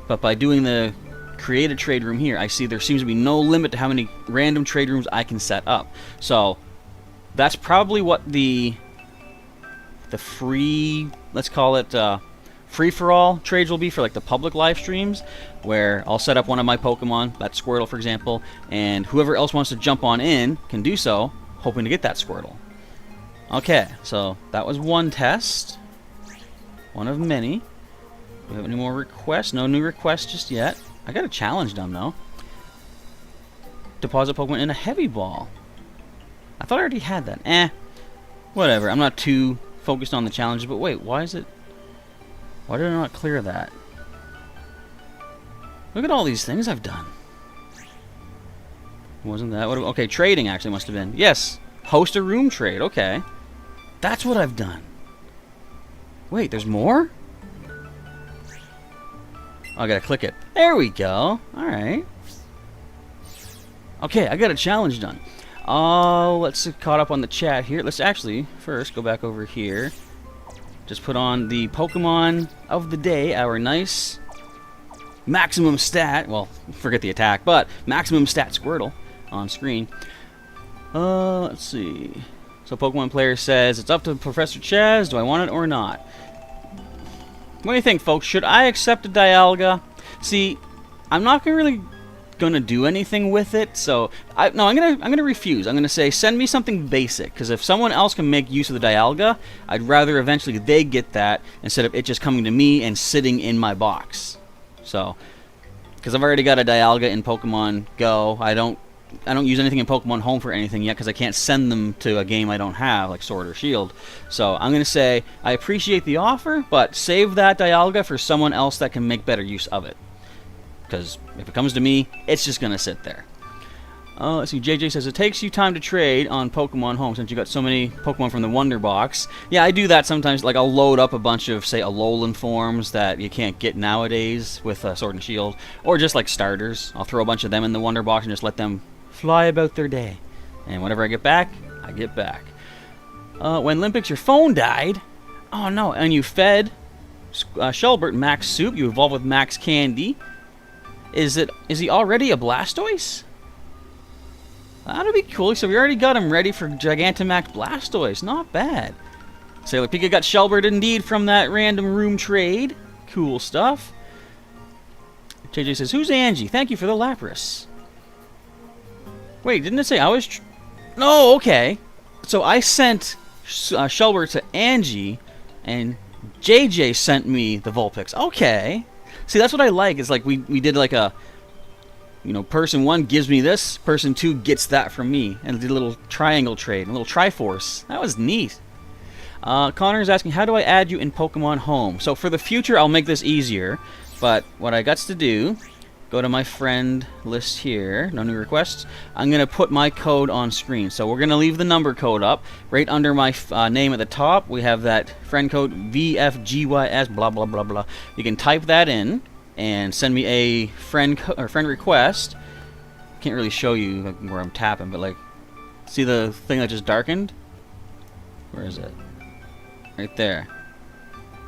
But by doing the create a trade room here, I see there seems to be no limit to how many random trade rooms I can set up. So that's probably what the free, let's call it... free-for-all trades will be for like the public live streams, where I'll set up one of my Pokemon, that Squirtle for example, and whoever else wants to jump on in can do so, hoping to get that Squirtle. Okay, so that was one test. One of many. Do we have any more requests? No new requests just yet. I got a challenge done though. Deposit Pokemon in a heavy ball. I thought I already had that. Whatever, I'm not too focused on the challenges, but wait, why is it... Why did I not clear that? Look at all these things I've done. Wasn't that what... Okay, trading actually must have been. Yes, host a room trade. Okay. That's what I've done. Wait, there's more? Oh, I gotta click it. There we go. Alright. Okay, I got a challenge done. Oh, let's get caught up on the chat here. Let's actually first go back over here. Just put on the Pokemon of the day, our nice maximum stat, well, forget the attack, but maximum stat Squirtle on screen. Let's see. So Pokemon player says, it's up to Professor Chaz, do I want it or not? What do you think, folks? Should I accept a Dialga? See, I'm not really gonna do anything with it, so I'm gonna refuse. I'm gonna say send me something basic, because if someone else can make use of the Dialga, I'd rather eventually they get that instead of it just coming to me and sitting in my box. So, because I've already got a Dialga in Pokemon Go, I don't I don't use anything in Pokemon Home for anything yet because I can't send them to a game I don't have, like Sword or Shield. So I'm going to say I appreciate the offer, but save that Dialga for someone else that can make better use of it. Because if it comes to me, it's just going to sit there. Let's see, JJ says, it takes you time to trade on Pokemon Home since you got so many Pokemon from the Wonder Box. Yeah, I do that sometimes. Like, I'll load up a bunch of, say, Alolan forms that you can't get nowadays with Sword and Shield. Or just, like, starters. I'll throw a bunch of them in the Wonder Box and just let them fly about their day. And whenever I get back, I get back. When Limpix, your phone died. Oh, no. And you fed Shelbert Max Soup. You evolved with Max Candy. Is he already a Blastoise? That'll be cool. So we already got him ready for Gigantamax Blastoise. Not bad. Sailor Pika got Shelbert indeed from that random room trade. Cool stuff. JJ says, who's Angie? Thank you for the Lapras. Wait, didn't it say I was... No, okay. So I sent Shelbert to Angie, and JJ sent me the Vulpix. Okay. See, that's what I like. It's like we did like a... You know, person 1 gives me this, person 2 gets that from me. And did a little triangle trade, a little Triforce. That was neat. Connor is asking, how do I add you in Pokemon Home? So for the future, I'll make this easier. But what I got to do, go to my friend list here, no new requests. I'm going to put my code on screen. So we're going to leave the number code up. Right under my name at the top, we have that friend code VFGYS, blah, blah, blah, blah. You can type that in and send me a friend request. Can't really show you where I'm tapping, but like, see the thing that just darkened? Where is it? Right there.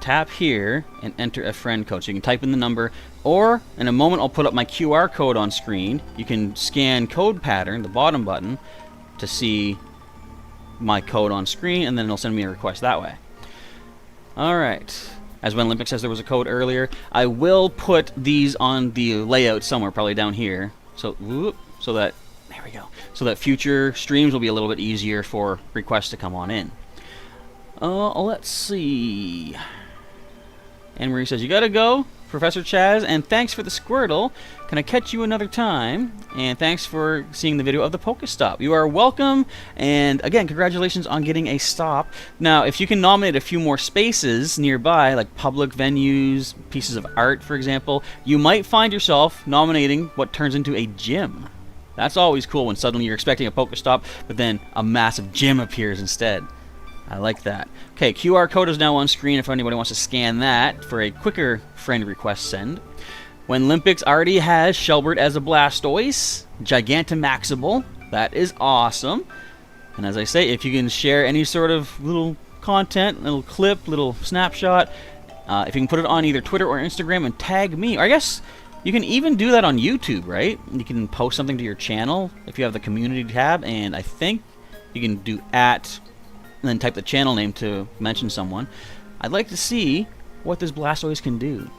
Tap here and enter a friend code. So you can type in the number, or in a moment I'll put up my QR code on screen. You can scan code pattern, the bottom button, to see my code on screen, and then it'll send me a request that way. Alright. As when Olympic says there was a code earlier, I will put these on the layout somewhere, probably down here. So that, there we go. So that future streams will be a little bit easier for requests to come on in. Let's see. Anne Marie says, you gotta go, Professor Chaz, and thanks for the Squirtle. Can I catch you another time? And thanks for seeing the video of the Pokestop. You are welcome, and again, congratulations on getting a stop. Now, if you can nominate a few more spaces nearby, like public venues, pieces of art, for example, you might find yourself nominating what turns into a gym. That's always cool when suddenly you're expecting a Pokestop, but then a massive gym appears instead. I like that. Okay, QR code is now on screen if anybody wants to scan that for a quicker friend request send. When Limpix already has Shelbert as a Blastoise, Gigantamaxable, that is awesome. And as I say, if you can share any sort of little content, little clip, little snapshot, if you can put it on either Twitter or Instagram and tag me, or I guess you can even do that on YouTube, right? You can post something to your channel if you have the community tab, and I think you can do @ and then type the channel name to mention someone. I'd like to see what this Blastoise can do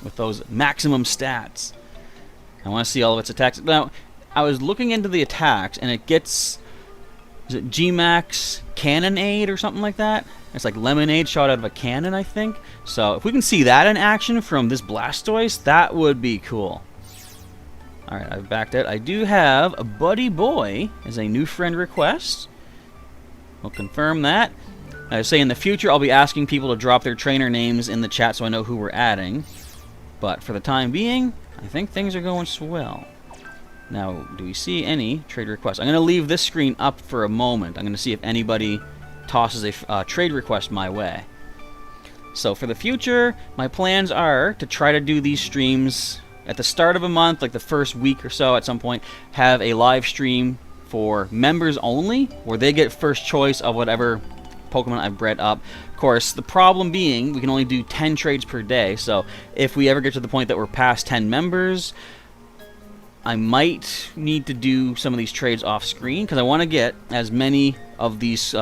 with those maximum stats. I want to see all of its attacks. Now, I was looking into the attacks, and it gets, is it G-Max Cannonade or something like that? It's like lemonade shot out of a cannon, I think. So if we can see that in action from this Blastoise, that would be cool. Alright, I've backed out. I do have a Buddy Boy as a new friend request. We'll confirm that. I say in the future I'll be asking people to drop their trainer names in the chat so I know who we're adding. But for the time being, I think things are going swell. Now, do we see any trade requests? I'm going to leave this screen up for a moment. I'm going to see if anybody tosses a trade request my way. So for the future, my plans are to try to do these streams at the start of a month, like the first week or so at some point, have a live stream for members only, where they get first choice of whatever Pokemon I've bred up. Of course, the problem being we can only do 10 trades per day, so if we ever get to the point that we're past 10 members, I might need to do some of these trades off screen, because I want to get as many of these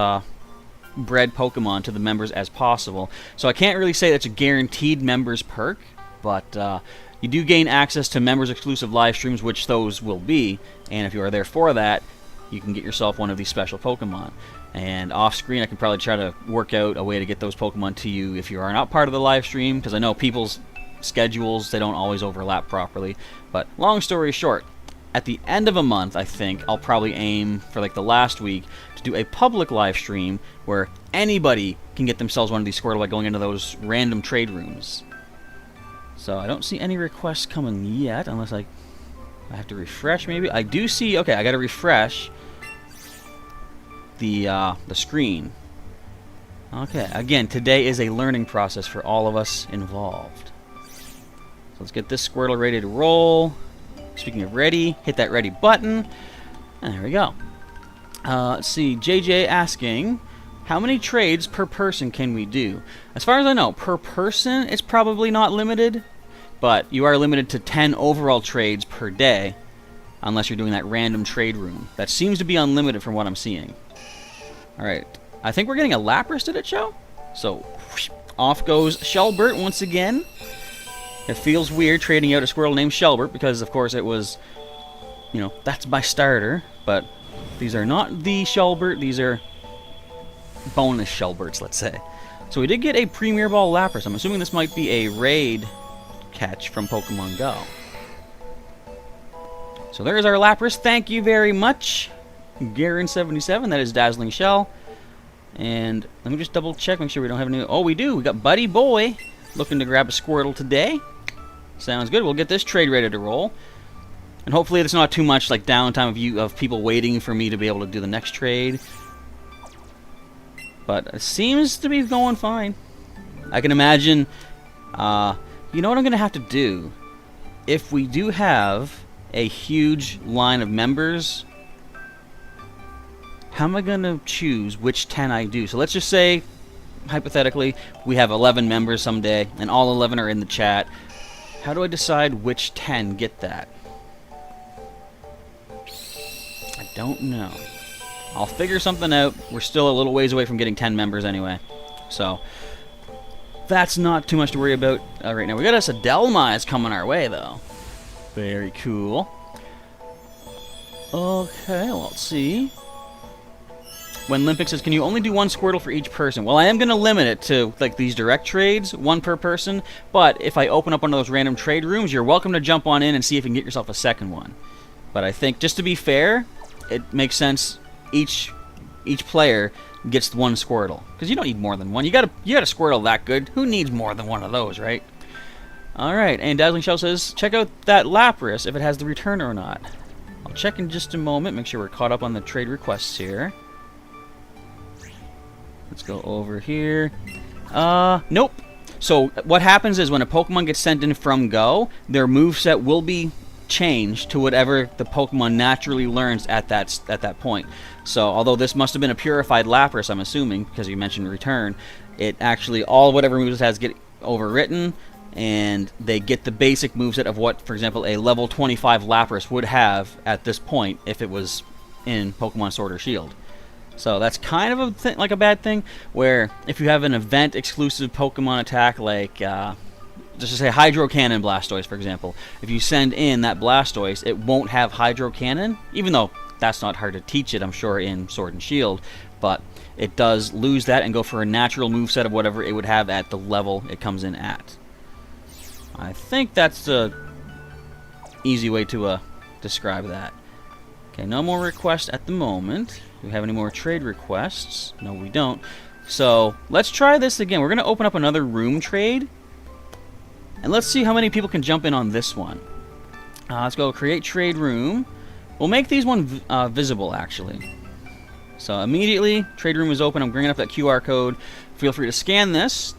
bred Pokemon to the members as possible. So I can't really say that's a guaranteed members perk, but you do gain access to members exclusive live streams, which those will be, and if you are there for that, you can get yourself one of these special Pokemon. And off screen I can probably try to work out a way to get those Pokemon to you if you are not part of the live stream, because I know people's schedules, they don't always overlap properly. But long story short, at the end of a month, I think, I'll probably aim for like the last week to do a public live stream where anybody can get themselves one of these Squirtle by going into those random trade rooms. So I don't see any requests coming yet, unless I have to refresh maybe. I do see, okay, I gotta refresh the screen. Okay, again, today is a learning process for all of us involved. So let's get this Squirtle ready to roll. Speaking of ready, hit that ready button. And there we go. Let's see, JJ asking, how many trades per person can we do? As far as I know, per person, it's probably not limited. But you are limited to 10 overall trades per day, unless you're doing that random trade room. That seems to be unlimited from what I'm seeing. Alright, I think we're getting a Lapras, did it show? So, whoosh, off goes Shelbert once again. It feels weird trading out a Squirtle named Shelbert because, of course, it was, you know, that's my starter. But these are not the Shelbert, these are bonus Shelberts, let's say. So we did get a Premier Ball Lapras. I'm assuming this might be a raid catch from Pokemon Go. So there's our Lapras. Thank you very much, Garen77. That is Dazzling Shell. And let me just double check, make sure we don't have any. Oh, we do. We got Buddy Boy looking to grab a Squirtle today. Sounds good. We'll get this trade ready to roll. And hopefully it's not too much like downtime of people waiting for me to be able to do the next trade. But it seems to be going fine. I can imagine, you know what I'm going to have to do? If we do have a huge line of members, how am I going to choose which 10 I do? So let's just say, hypothetically, we have 11 members someday, and all 11 are in the chat. How do I decide which 10 get that? I don't know. I'll figure something out. We're still a little ways away from getting 10 members anyway. So, that's not too much to worry about right now. We got us a Delmize coming our way, though. Very cool. Okay, well, let's see. When Olympic says, can you only do one Squirtle for each person? Well, I am going to limit it to like these direct trades, one per person. But if I open up one of those random trade rooms, you're welcome to jump on in and see if you can get yourself a second one. But I think, just to be fair, it makes sense. Each player gets one Squirtle, because you don't need more than one. You got a Squirtle that good. Who needs more than one of those, right? All right, and Dazzling Shell says, check out that Lapras if it has the return or not. I'll check in just a moment. Make sure we're caught up on the trade requests here. Let's go over here. Nope. So what happens is when a Pokemon gets sent in from Go, their moveset will be changed to whatever the Pokemon naturally learns at that point. So although this must have been a purified Lapras, I'm assuming, because you mentioned return, it actually, all whatever moves it has get overwritten, and they get the basic moveset of what, for example, a level 25 Lapras would have at this point if it was in Pokemon Sword or Shield. So that's kind of like a bad thing, where if you have an event-exclusive Pokemon attack like, just to say Hydro Cannon Blastoise, for example, if you send in that Blastoise, it won't have Hydro Cannon, even though that's not hard to teach it, I'm sure, in Sword and Shield, but it does lose that and go for a natural moveset of whatever it would have at the level it comes in at. I think that's the easy way to describe that. Okay, no more requests at the moment. Do we have any more trade requests? No, we don't. So, let's try this again. We're going to open up another room trade. And let's see how many people can jump in on this one. Let's go create trade room. We'll make these one visible, actually. So, immediately, trade room is open. I'm bringing up that QR code. Feel free to scan this.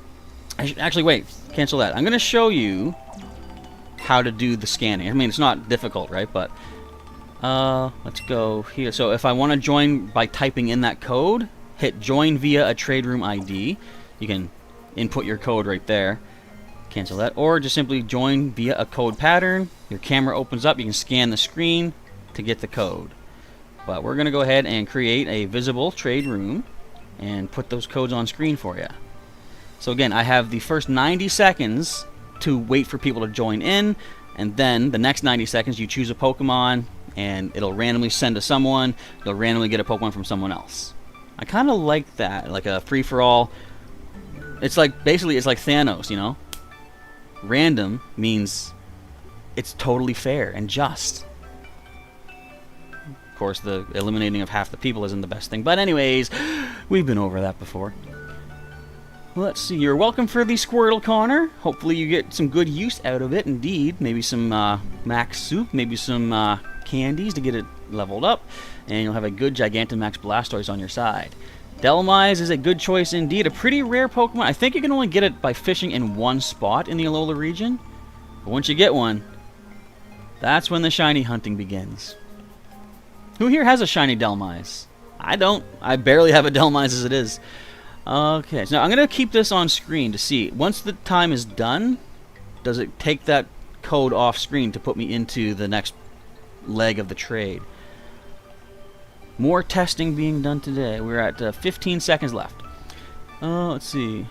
Actually, wait. Cancel that. I'm going to show you how to do the scanning. I mean, it's not difficult, right? But let's go here. So if I want to join by typing in that code, hit join via a trade room ID. You can input your code right there. Cancel that. Or just simply join via a code pattern. Your camera opens up. You can scan the screen to get the code. But we're going to go ahead and create a visible trade room and put those codes on screen for you. So again, I have the first 90 seconds to wait for people to join in, and then the next 90 seconds you choose a Pokemon, and it'll randomly send to someone. They'll randomly get a Pokemon from someone else. I kind of like that, like a free-for-all. It's like, basically, it's like Thanos, you know? Random means it's totally fair and just. course, the eliminating of half the people isn't the best thing. But anyways, we've been over that before. Let's see. You're welcome for the Squirtle, Connor. Hopefully you get some good use out of it, indeed. Maybe some max soup, maybe some candies to get it leveled up, and you'll have a good Gigantamax Blastoise on your side. Dhelmise is a good choice indeed. A pretty rare Pokemon. I think you can only get it by fishing in one spot in the Alola region. But once you get one, that's when the shiny hunting begins. Who here has a shiny Dhelmise? I don't. I barely have a Dhelmise as it is. Okay, so now I'm going to keep this on screen to see. Once the time is done, does it take that code off screen to put me into the next leg of the trade? More testing being done today. We're at 15 seconds left. Let's see.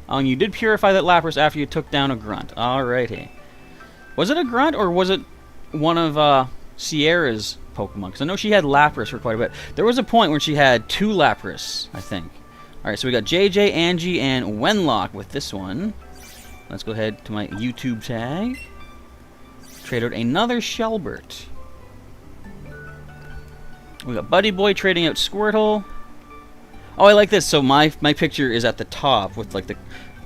Oh, and you did purify that Lapras after you took down a Grunt. Alrighty. Was it a Grunt, or was it one of Sierra's Pokemon? Because I know she had Lapras for quite a bit. There was a point where she had 2 Lapras, I think. Alright, so we got JJ, Angie, and Wenlock with this one. Let's go ahead to my YouTube tag. Trade out another Shelbert. We got Buddy Boy trading out Squirtle. Oh, I like this. So my picture is at the top with like the...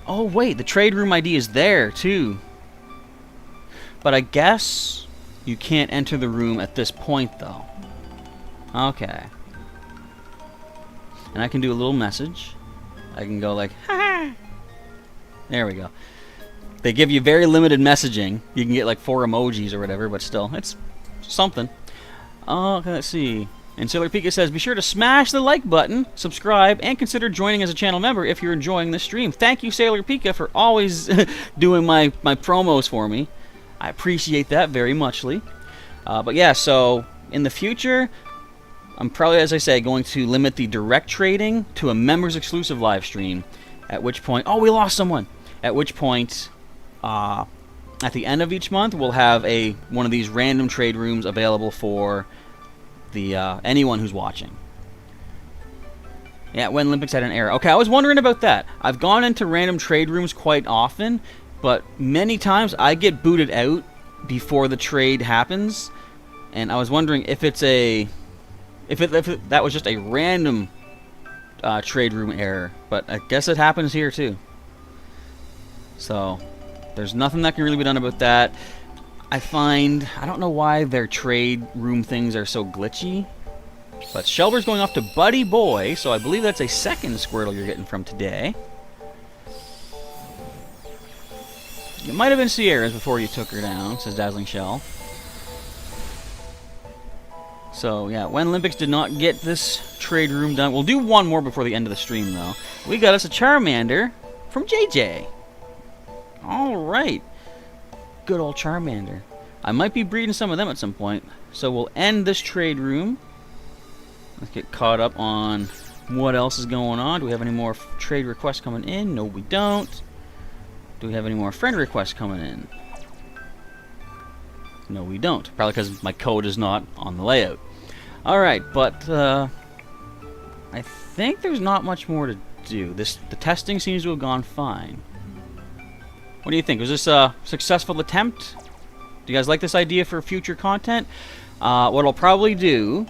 Oh, wait. The trade room ID is there, too. But I guess you can't enter the room at this point, though. Okay. And I can do a little message. I can go like, ha! There we go. They give you very limited messaging. You can get like 4 emojis or whatever, but still, it's something. Okay, let's see. And Sailor Pika says, be sure to smash the like button, subscribe, and consider joining as a channel member if you're enjoying the stream. Thank you, Sailor Pika, for always doing my promos for me. I appreciate that very muchly. But yeah, so in the future, I'm probably, as I say, going to limit the direct trading to a members exclusive live stream. At which point, oh, we lost someone. At which point, at the end of each month, we'll have one of these random trade rooms available for the anyone who's watching. Yeah, when Olympics had an error. Okay, I was wondering about that. I've gone into random trade rooms quite often, but many times I get booted out before the trade happens, and I was wondering if it's if that was just a random trade room error, but I guess it happens here too. So there's nothing that can really be done about that. I don't know why their trade room things are so glitchy, but Shelber's going off to Buddy Boy, so I believe that's a second Squirtle you're getting from today. It might have been Sierra's before you took her down, says Dazzling Shell. So, yeah, when Olympics did not get this trade room done. We'll do one more before the end of the stream, though. We got us a Charmander from JJ. Alright. Good old Charmander. I might be breeding some of them at some point. So we'll end this trade room. Let's get caught up on what else is going on. Do we have any more trade requests coming in? No, we don't. Do we have any more friend requests coming in? No, we don't. Probably because my code is not on the layout. Alright, but I think there's not much more to do. The testing seems to have gone fine. What do you think? Was this a successful attempt? Do you guys like this idea for future content? What I'll probably do,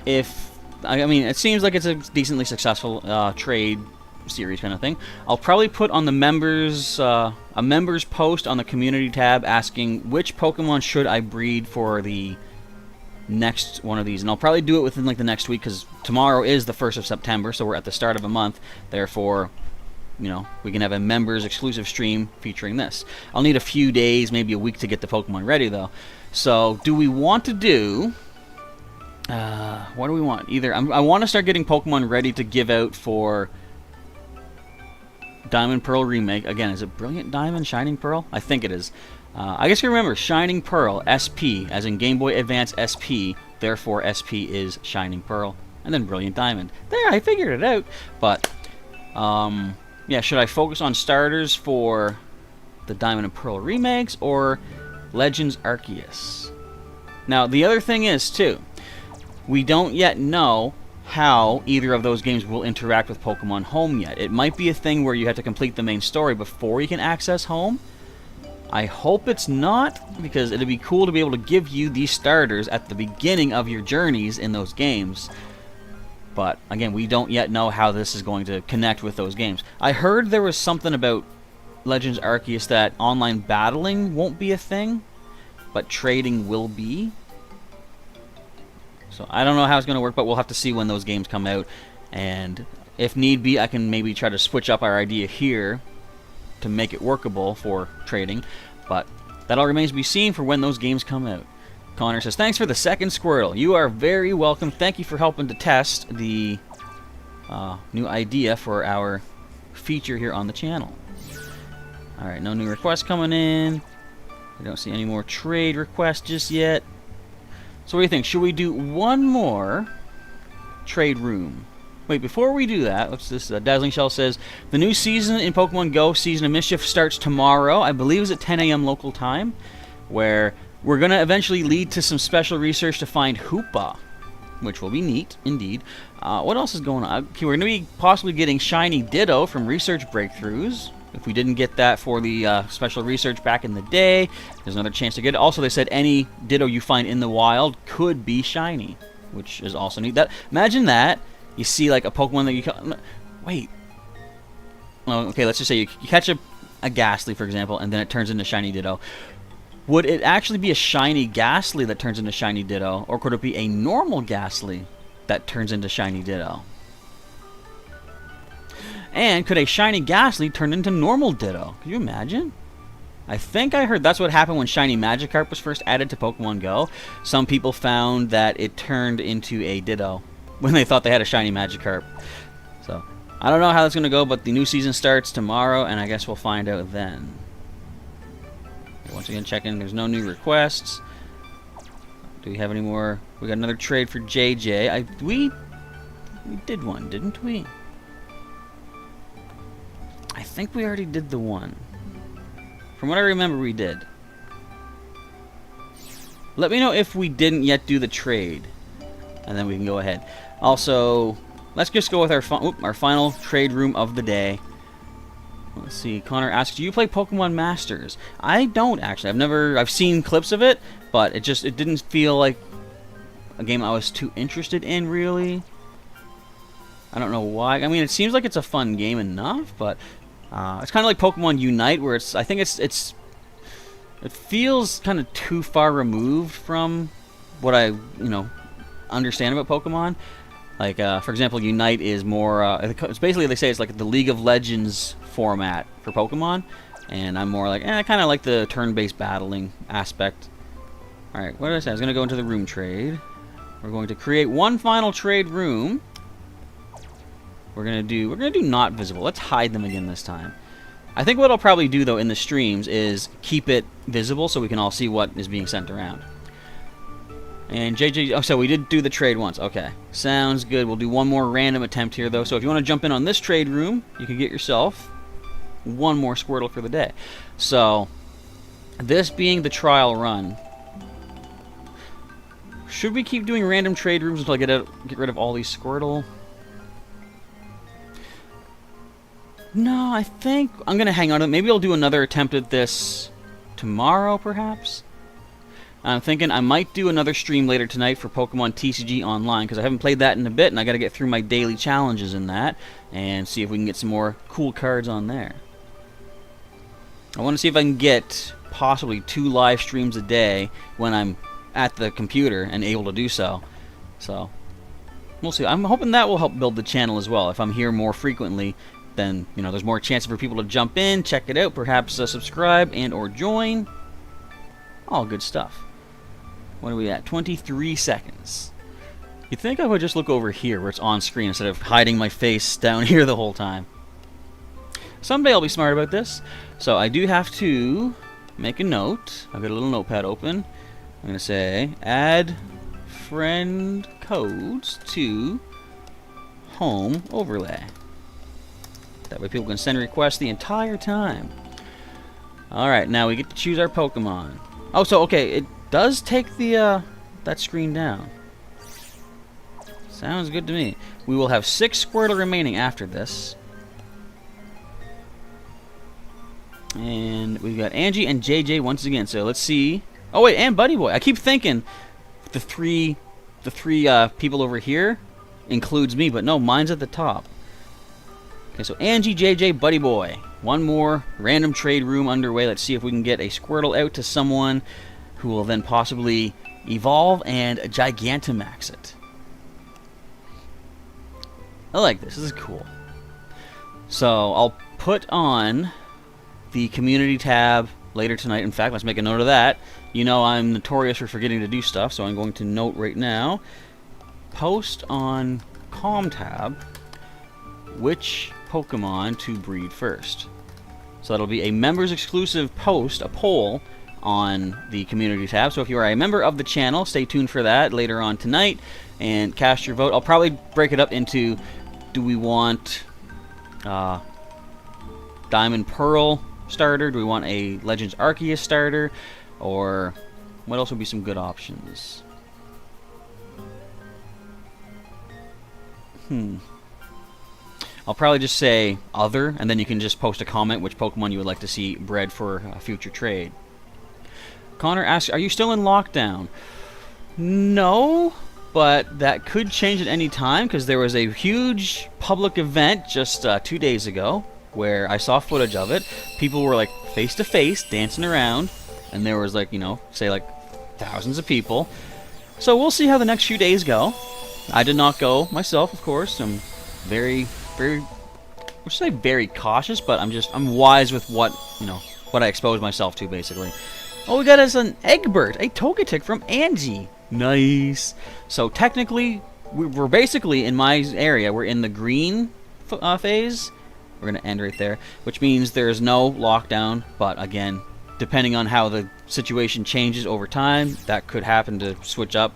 I mean, it seems like it's a decently successful trade series kind of thing. I'll probably put on the members, a members post on the community tab asking which Pokemon should I breed for the next one of these. And I'll probably do it within like the next week, because tomorrow is the 1st of September, so we're at the start of a month. Therefore, you know, we can have a members exclusive stream featuring this. I'll need a few days, maybe a week to get the Pokemon ready though. So do we want to do, what do we want? Either, I want to start getting Pokemon ready to give out for Diamond Pearl Remake. Again, is it Brilliant Diamond, Shining Pearl? I think it is. I guess you remember, Shining Pearl, SP, as in Game Boy Advance SP, therefore SP is Shining Pearl, and then Brilliant Diamond. There, I figured it out. But, yeah, should I focus on starters for the Diamond and Pearl remakes or Legends Arceus? Now, the other thing is, too, we don't yet know how either of those games will interact with Pokemon Home yet. It might be a thing where you have to complete the main story before you can access Home, I hope it's not, because it'd be cool to be able to give you these starters at the beginning of your journeys in those games. But, again, we don't yet know how this is going to connect with those games. I heard there was something about Legends Arceus that online battling won't be a thing, but trading will be. So I don't know how it's going to work, but we'll have to see when those games come out. And if need be, I can maybe try to switch up our idea here to make it workable for trading. But that all remains to be seen for when those games come out. Connor says, thanks for the second Squirtle. You are very welcome. Thank you for helping to test the new idea for our feature here on the channel. Alright, no new requests coming in. I don't see any more trade requests just yet. So what do you think? Should we do one more trade room? Wait, before we do that, what's this? Dazzling Shell says, the new season in Pokemon Go, Season of Mischief, starts tomorrow. I believe it's at 10 a.m. local time, where we're going to eventually lead to some special research to find Hoopa, which will be neat, indeed. What else is going on? Okay, we're going to be possibly getting Shiny Ditto from Research Breakthroughs. If we didn't get that for the special research back in the day, there's another chance to get it. Also, they said any Ditto you find in the wild could be shiny, which is also neat. Imagine that. You see like a Pokemon that you... Wait. Oh, okay, let's just say you catch a Ghastly, for example, and then it turns into Shiny Ditto. Would it actually be a Shiny Ghastly that turns into Shiny Ditto, or could it be a normal Ghastly that turns into Shiny Ditto? And could a Shiny Ghastly turn into normal Ditto? Can you imagine? I think I heard that's what happened when Shiny Magikarp was first added to Pokemon Go. Some people found that it turned into a Ditto when they thought they had a Shiny Magikarp. So, I don't know how that's going to go, but the new season starts tomorrow, and I guess we'll find out then. Once again, checking. There's no new requests. Do we have any more? We got another trade for JJ. We did one, didn't we? I think we already did the one. From what I remember, we did. Let me know if we didn't yet do the trade, and then we can go ahead. Also, let's just go with our final trade room of the day. Let's see. Connor asks, "Do you play Pokemon Masters?" I don't actually. I've seen clips of it, but it didn't feel like a game I was too interested in, really. I don't know why. I mean, it seems like it's a fun game enough, but it's kind of like Pokemon Unite, where I think it feels kind of too far removed from what I understand about Pokemon. Like, for example, Unite is more... it's basically, they say it's like the League of Legends format for Pokemon. And I'm more like, I kind of like the turn-based battling aspect. Alright, what did I say? I was going to go into the room trade. We're going to create one final trade room. We're going to do not visible. Let's hide them again this time. I think what I'll probably do, though, in the streams is keep it visible so we can all see what is being sent around. And JJ, oh, so we did do the trade once. Okay, sounds good. We'll do one more random attempt here, though. So if you want to jump in on this trade room, you can get yourself one more Squirtle for the day. So, this being the trial run, should we keep doing random trade rooms until I get rid of all these Squirtle? No, I think I'm going to hang on to it. Maybe I'll do another attempt at this tomorrow, perhaps? I'm thinking I might do another stream later tonight for Pokemon TCG Online, because I haven't played that in a bit, and I got to get through my daily challenges in that, and see if we can get some more cool cards on there. I want to see if I can get possibly 2 live streams a day when I'm at the computer and able to do so. So, we'll see. I'm hoping that will help build the channel as well. If I'm here more frequently, then, there's more chance for people to jump in, check it out, perhaps subscribe and or join. All good stuff. What are we at? 23 seconds. You'd think I would just look over here where it's on screen instead of hiding my face down here the whole time. Someday I'll be smart about this. So I do have to make a note. I've got a little notepad open. I'm going to say, add friend codes to home overlay. That way people can send requests the entire time. Alright, now we get to choose our Pokemon. Oh, so, okay, it does take the, that screen down. Sounds good to me. We will have 6 Squirtle remaining after this. And we've got Angie and JJ once again. So let's see. Oh wait, and Buddy Boy. I keep thinking the three people over here includes me, but no, mine's at the top. Okay, so Angie, JJ, Buddy Boy. One more random trade room underway. Let's see if we can get a Squirtle out to someone who will then possibly evolve and Gigantamax it. I like this. This is cool. So I'll put on the community tab later tonight. In fact, let's make a note of that. You know I'm notorious for forgetting to do stuff, so I'm going to note right now. Post on com tab which Pokemon to breed first. So that'll be a members exclusive post, a poll on the community tab. So if you are a member of the channel, stay tuned for that later on tonight and cast your vote. I'll probably break it up into, do we want Diamond Pearl starter? Do we want a Legends Arceus starter? Or what else would be some good options? I'll probably just say other, and then you can just post a comment which Pokemon you would like to see bred for a future trade. Connor asks, are you still in lockdown? No, but that could change at any time because there was a huge public event just 2 days ago where I saw footage of it. People were like face to face dancing around, and there was like, you know, say like thousands of people. So we'll see how the next few days go. I did not go myself, of course. I'm very cautious, but I'm wise with what I expose myself to, basically. Oh, we got us an Egbert, a Togetic from Angie. Nice. So technically, we're basically in my area. We're in the green phase. We're gonna end right there, which means there's no lockdown. But again, depending on how the situation changes over time, that could happen to switch up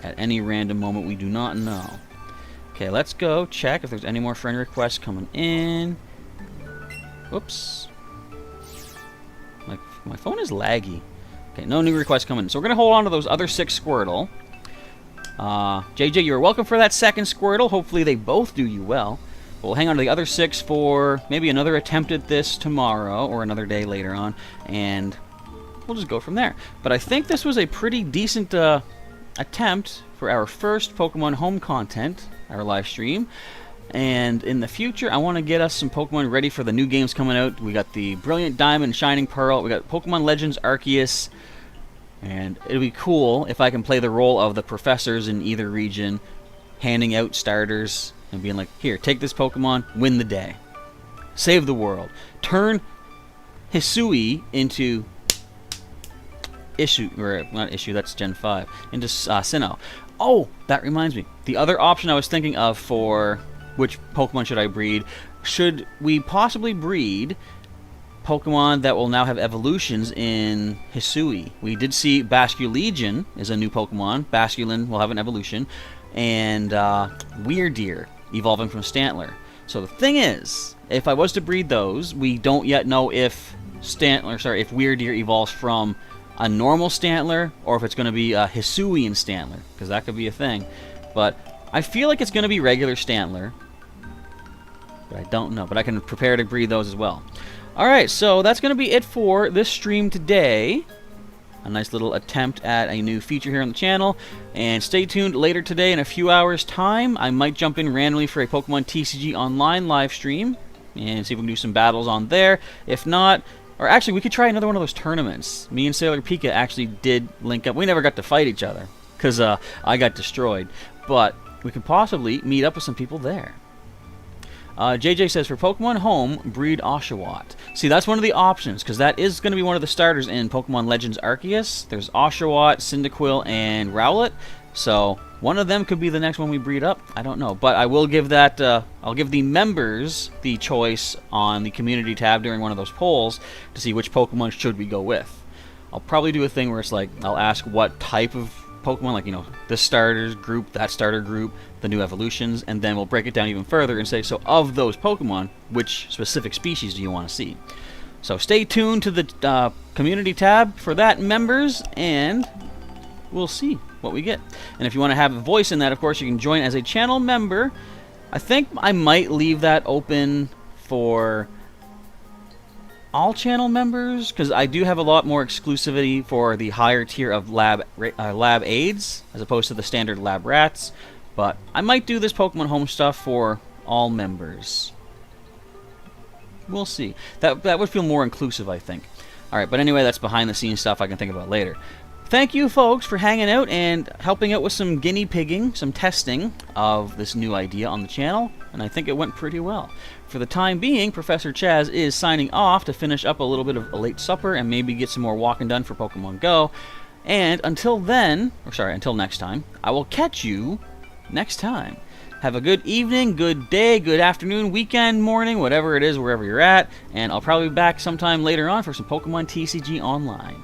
at any random moment. We do not know. Okay, let's go check if there's any more friend requests coming in. Whoops. My phone is laggy. Okay, no new requests coming in. So we're going to hold on to those other 6 Squirtle. JJ, you're welcome for that second Squirtle. Hopefully they both do you well. But we'll hang on to the other 6 for maybe another attempt at this tomorrow or another day later on. And we'll just go from there. But I think this was a pretty decent attempt for our first Pokemon Home content, our live stream. And in the future, I want to get us some Pokemon ready for the new games coming out. We got the Brilliant Diamond, Shining Pearl. We got Pokemon Legends Arceus. And it'll be cool if I can play the role of the professors in either region, handing out starters and being like, here, take this Pokemon, win the day. Save the world. Turn Hisui into not Issue, that's Gen 5, into Sinnoh. Oh, that reminds me. The other option I was thinking of for which Pokemon should I breed, should we possibly breed Pokemon that will now have evolutions in Hisui? We did see Basculegion is a new Pokemon. Basculin will have an evolution. And Weirdeer evolving from Stantler. So the thing is, if I was to breed those, we don't yet know if Weirdeer evolves from a normal Stantler, or if it's going to be a Hisuian Stantler, because that could be a thing. But I feel like it's going to be regular Stantler, but I don't know. But I can prepare to breed those as well. Alright, so that's going to be it for this stream today. A nice little attempt at a new feature here on the channel. And stay tuned later today in a few hours' time. I might jump in randomly for a Pokemon TCG Online live stream and see if we can do some battles on there. If not, or actually, we could try another one of those tournaments. Me and Sailor Pika actually did link up. We never got to fight each other because I got destroyed. But we could possibly meet up with some people there. JJ says, for Pokemon Home, breed Oshawott. See, that's one of the options, because that is going to be one of the starters in Pokemon Legends Arceus. There's Oshawott, Cyndaquil, and Rowlet. So one of them could be the next one we breed up. I don't know. But I will give that, I'll give the members the choice on the community tab during one of those polls to see which Pokemon should we go with. I'll probably do a thing where it's like, I'll ask what type of Pokemon, like, this starters group, that starter group, the new evolutions, and then we'll break it down even further and say, so of those Pokemon, which specific species do you want to see? So stay tuned to the community tab for that, members, and we'll see what we get. And if you want to have a voice in that, of course, you can join as a channel member. I think I might leave that open for all channel members, because I do have a lot more exclusivity for the higher tier of lab aides as opposed to the standard lab rats. But I might do this Pokemon Home stuff for all members. We'll see. That would feel more inclusive, I think. Alright, but anyway, that's behind the scenes stuff I can think about later. Thank you, folks, for hanging out and helping out with some guinea pigging, some testing of this new idea on the channel, and I think it went pretty well. For the time being, Professor Chaz is signing off to finish up a little bit of a late supper and maybe get some more walking done for Pokemon Go. And until then, or sorry, until next time, I will catch you next time. Have a good evening, good day, good afternoon, weekend, morning, whatever it is, wherever you're at, and I'll probably be back sometime later on for some Pokemon TCG Online.